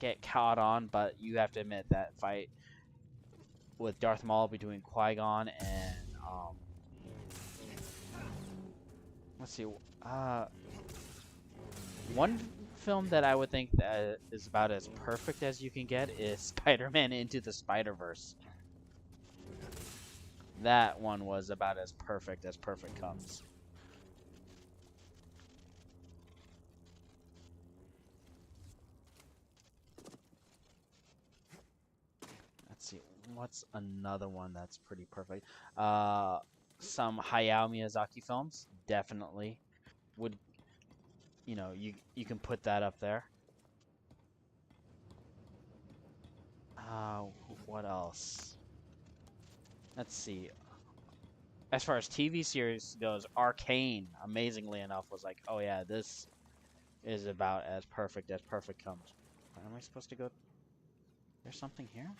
get caught on, but you have to admit that fight with Darth Maul between Qui-Gon and let's see, one film that I would think that is about as perfect as you can get is Spider-Man Into the Spider-Verse. That one was about as perfect comes. Let's see, what's another one that's pretty perfect? Some Hayao Miyazaki films definitely would, you know, you can put that up there. What else? Let's see. As far as TV series goes, Arcane, amazingly enough, was like, oh yeah, this is about as perfect comes. Am I supposed to go? There's something here?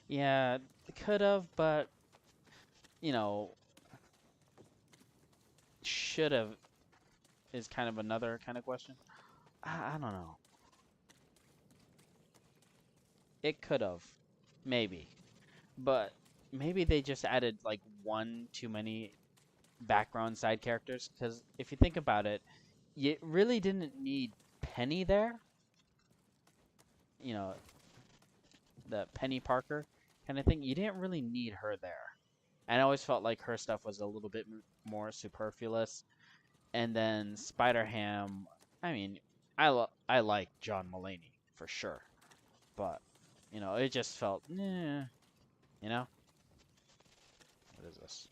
Yeah, could have, but, you know, should have is kind of another kind of question. I don't know. It could have, maybe, but maybe they just added like one too many background side characters. Because if you think about it, you really didn't need Penny there. You know, the Penny Parker kind of thing. You didn't really need her there. And I always felt like her stuff was a little bit more superfluous. And then Spider-Ham, I mean, I like John Mulaney for sure, but you know, it just felt, you know. What is this?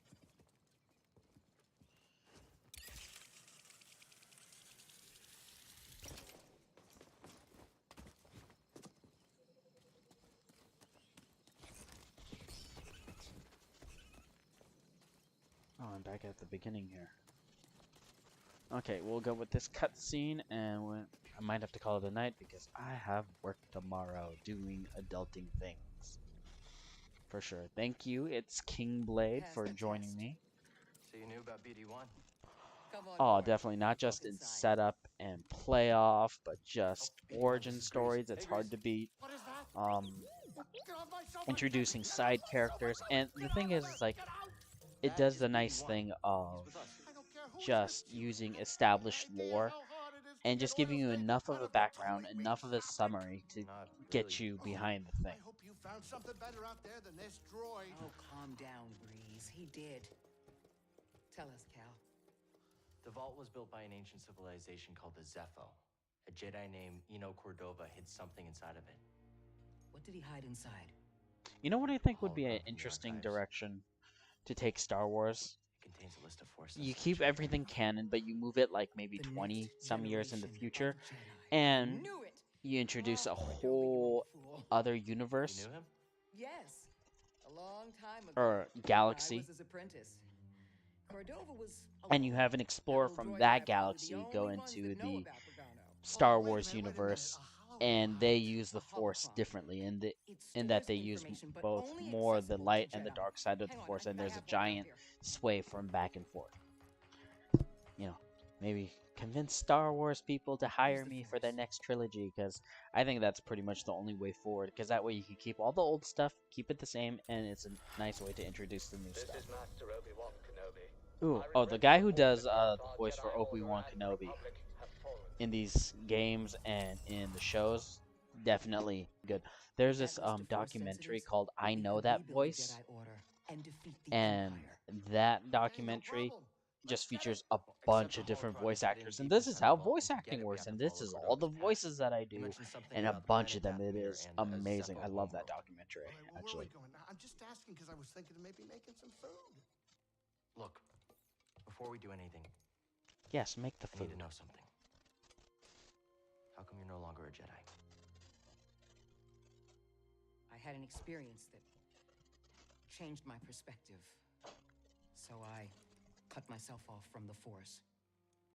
Oh, I'm back at the beginning here. Okay, we'll go with this cutscene, and I might have to call it a night because I have work tomorrow doing adulting things. For sure. Thank you. It's King Blade for joining me. So you knew about BD1? Oh, definitely not just in setup and playoff, but just origin stories. It's hard to beat. Introducing side characters, and the thing is like, it does the nice thing of just using established lore and just giving you enough of a background, enough of a summary to Not get really. you behind the thing. I hope you found something better out there than this droid. Oh, calm down, Breeze. He did. Tell us, Cal. The vault was built by an ancient civilization called the Zepho. A Jedi named Eno Cordova hid something inside of it. What did he hide inside? You know what I think would be Hologram an from the interesting archives. direction to take Star Wars? It contains a list of Force You sensitive keep children. everything canon, but you move it like maybe The 20 next some years in the generation future, of Jedi. and I knew it. you introduce a Cordova, you whole fool. other You universe knew him? Yes, a long time ago. or when I galaxy, was his apprentice. Cordova was and you alone. have an explorer That from little droid and I that are probably galaxy the go only ones into that know the about Pagano. Star Wait a Wars minute, universe, a and they hologram? use the A Force holocron. differently, It in that stores they use information, but both only more the accessible light to and the Jedi. dark side of the Hang on, Force, and I there's a have one up giant here. sway from back and forth. You know, maybe convince Star Wars people to hire the me for their Force. next trilogy, because I think that's pretty much the only way forward, because that way you can keep all the old stuff, keep it the same, and it's a nice way to introduce the new stuff. This is Master Obi-Wan Kenobi. Ooh, I oh, the regret guy to who report does that both the our voice for Jedi Order Obi-Wan and Kenobi Republic have fallen. in these games and in the shows, definitely good. There's That this list of Force documentary sensitives, called I we Know could That rebuild the Voice, Jedi Order and defeat the and Empire. that Okay, no documentary problem. just Let's get features it. a Except bunch the of different holocron is voice hiding actors, and deep this is inside the how vault, voice and to get acting it, we works, have to and this follow is all the Cordova's path. voices that I He do, mentioned something and a about the bunch of planet them. It Dathomir is and amazing. Zepho I love that homeworld. documentary, All right, well, where are actually. we going? I'm just asking because I was thinking of maybe making some food. Look, before we do anything, Yes, make the I food. need to know something. How come you're no longer a Jedi? I had an experience that changed my perspective. So I cut myself off from the Force.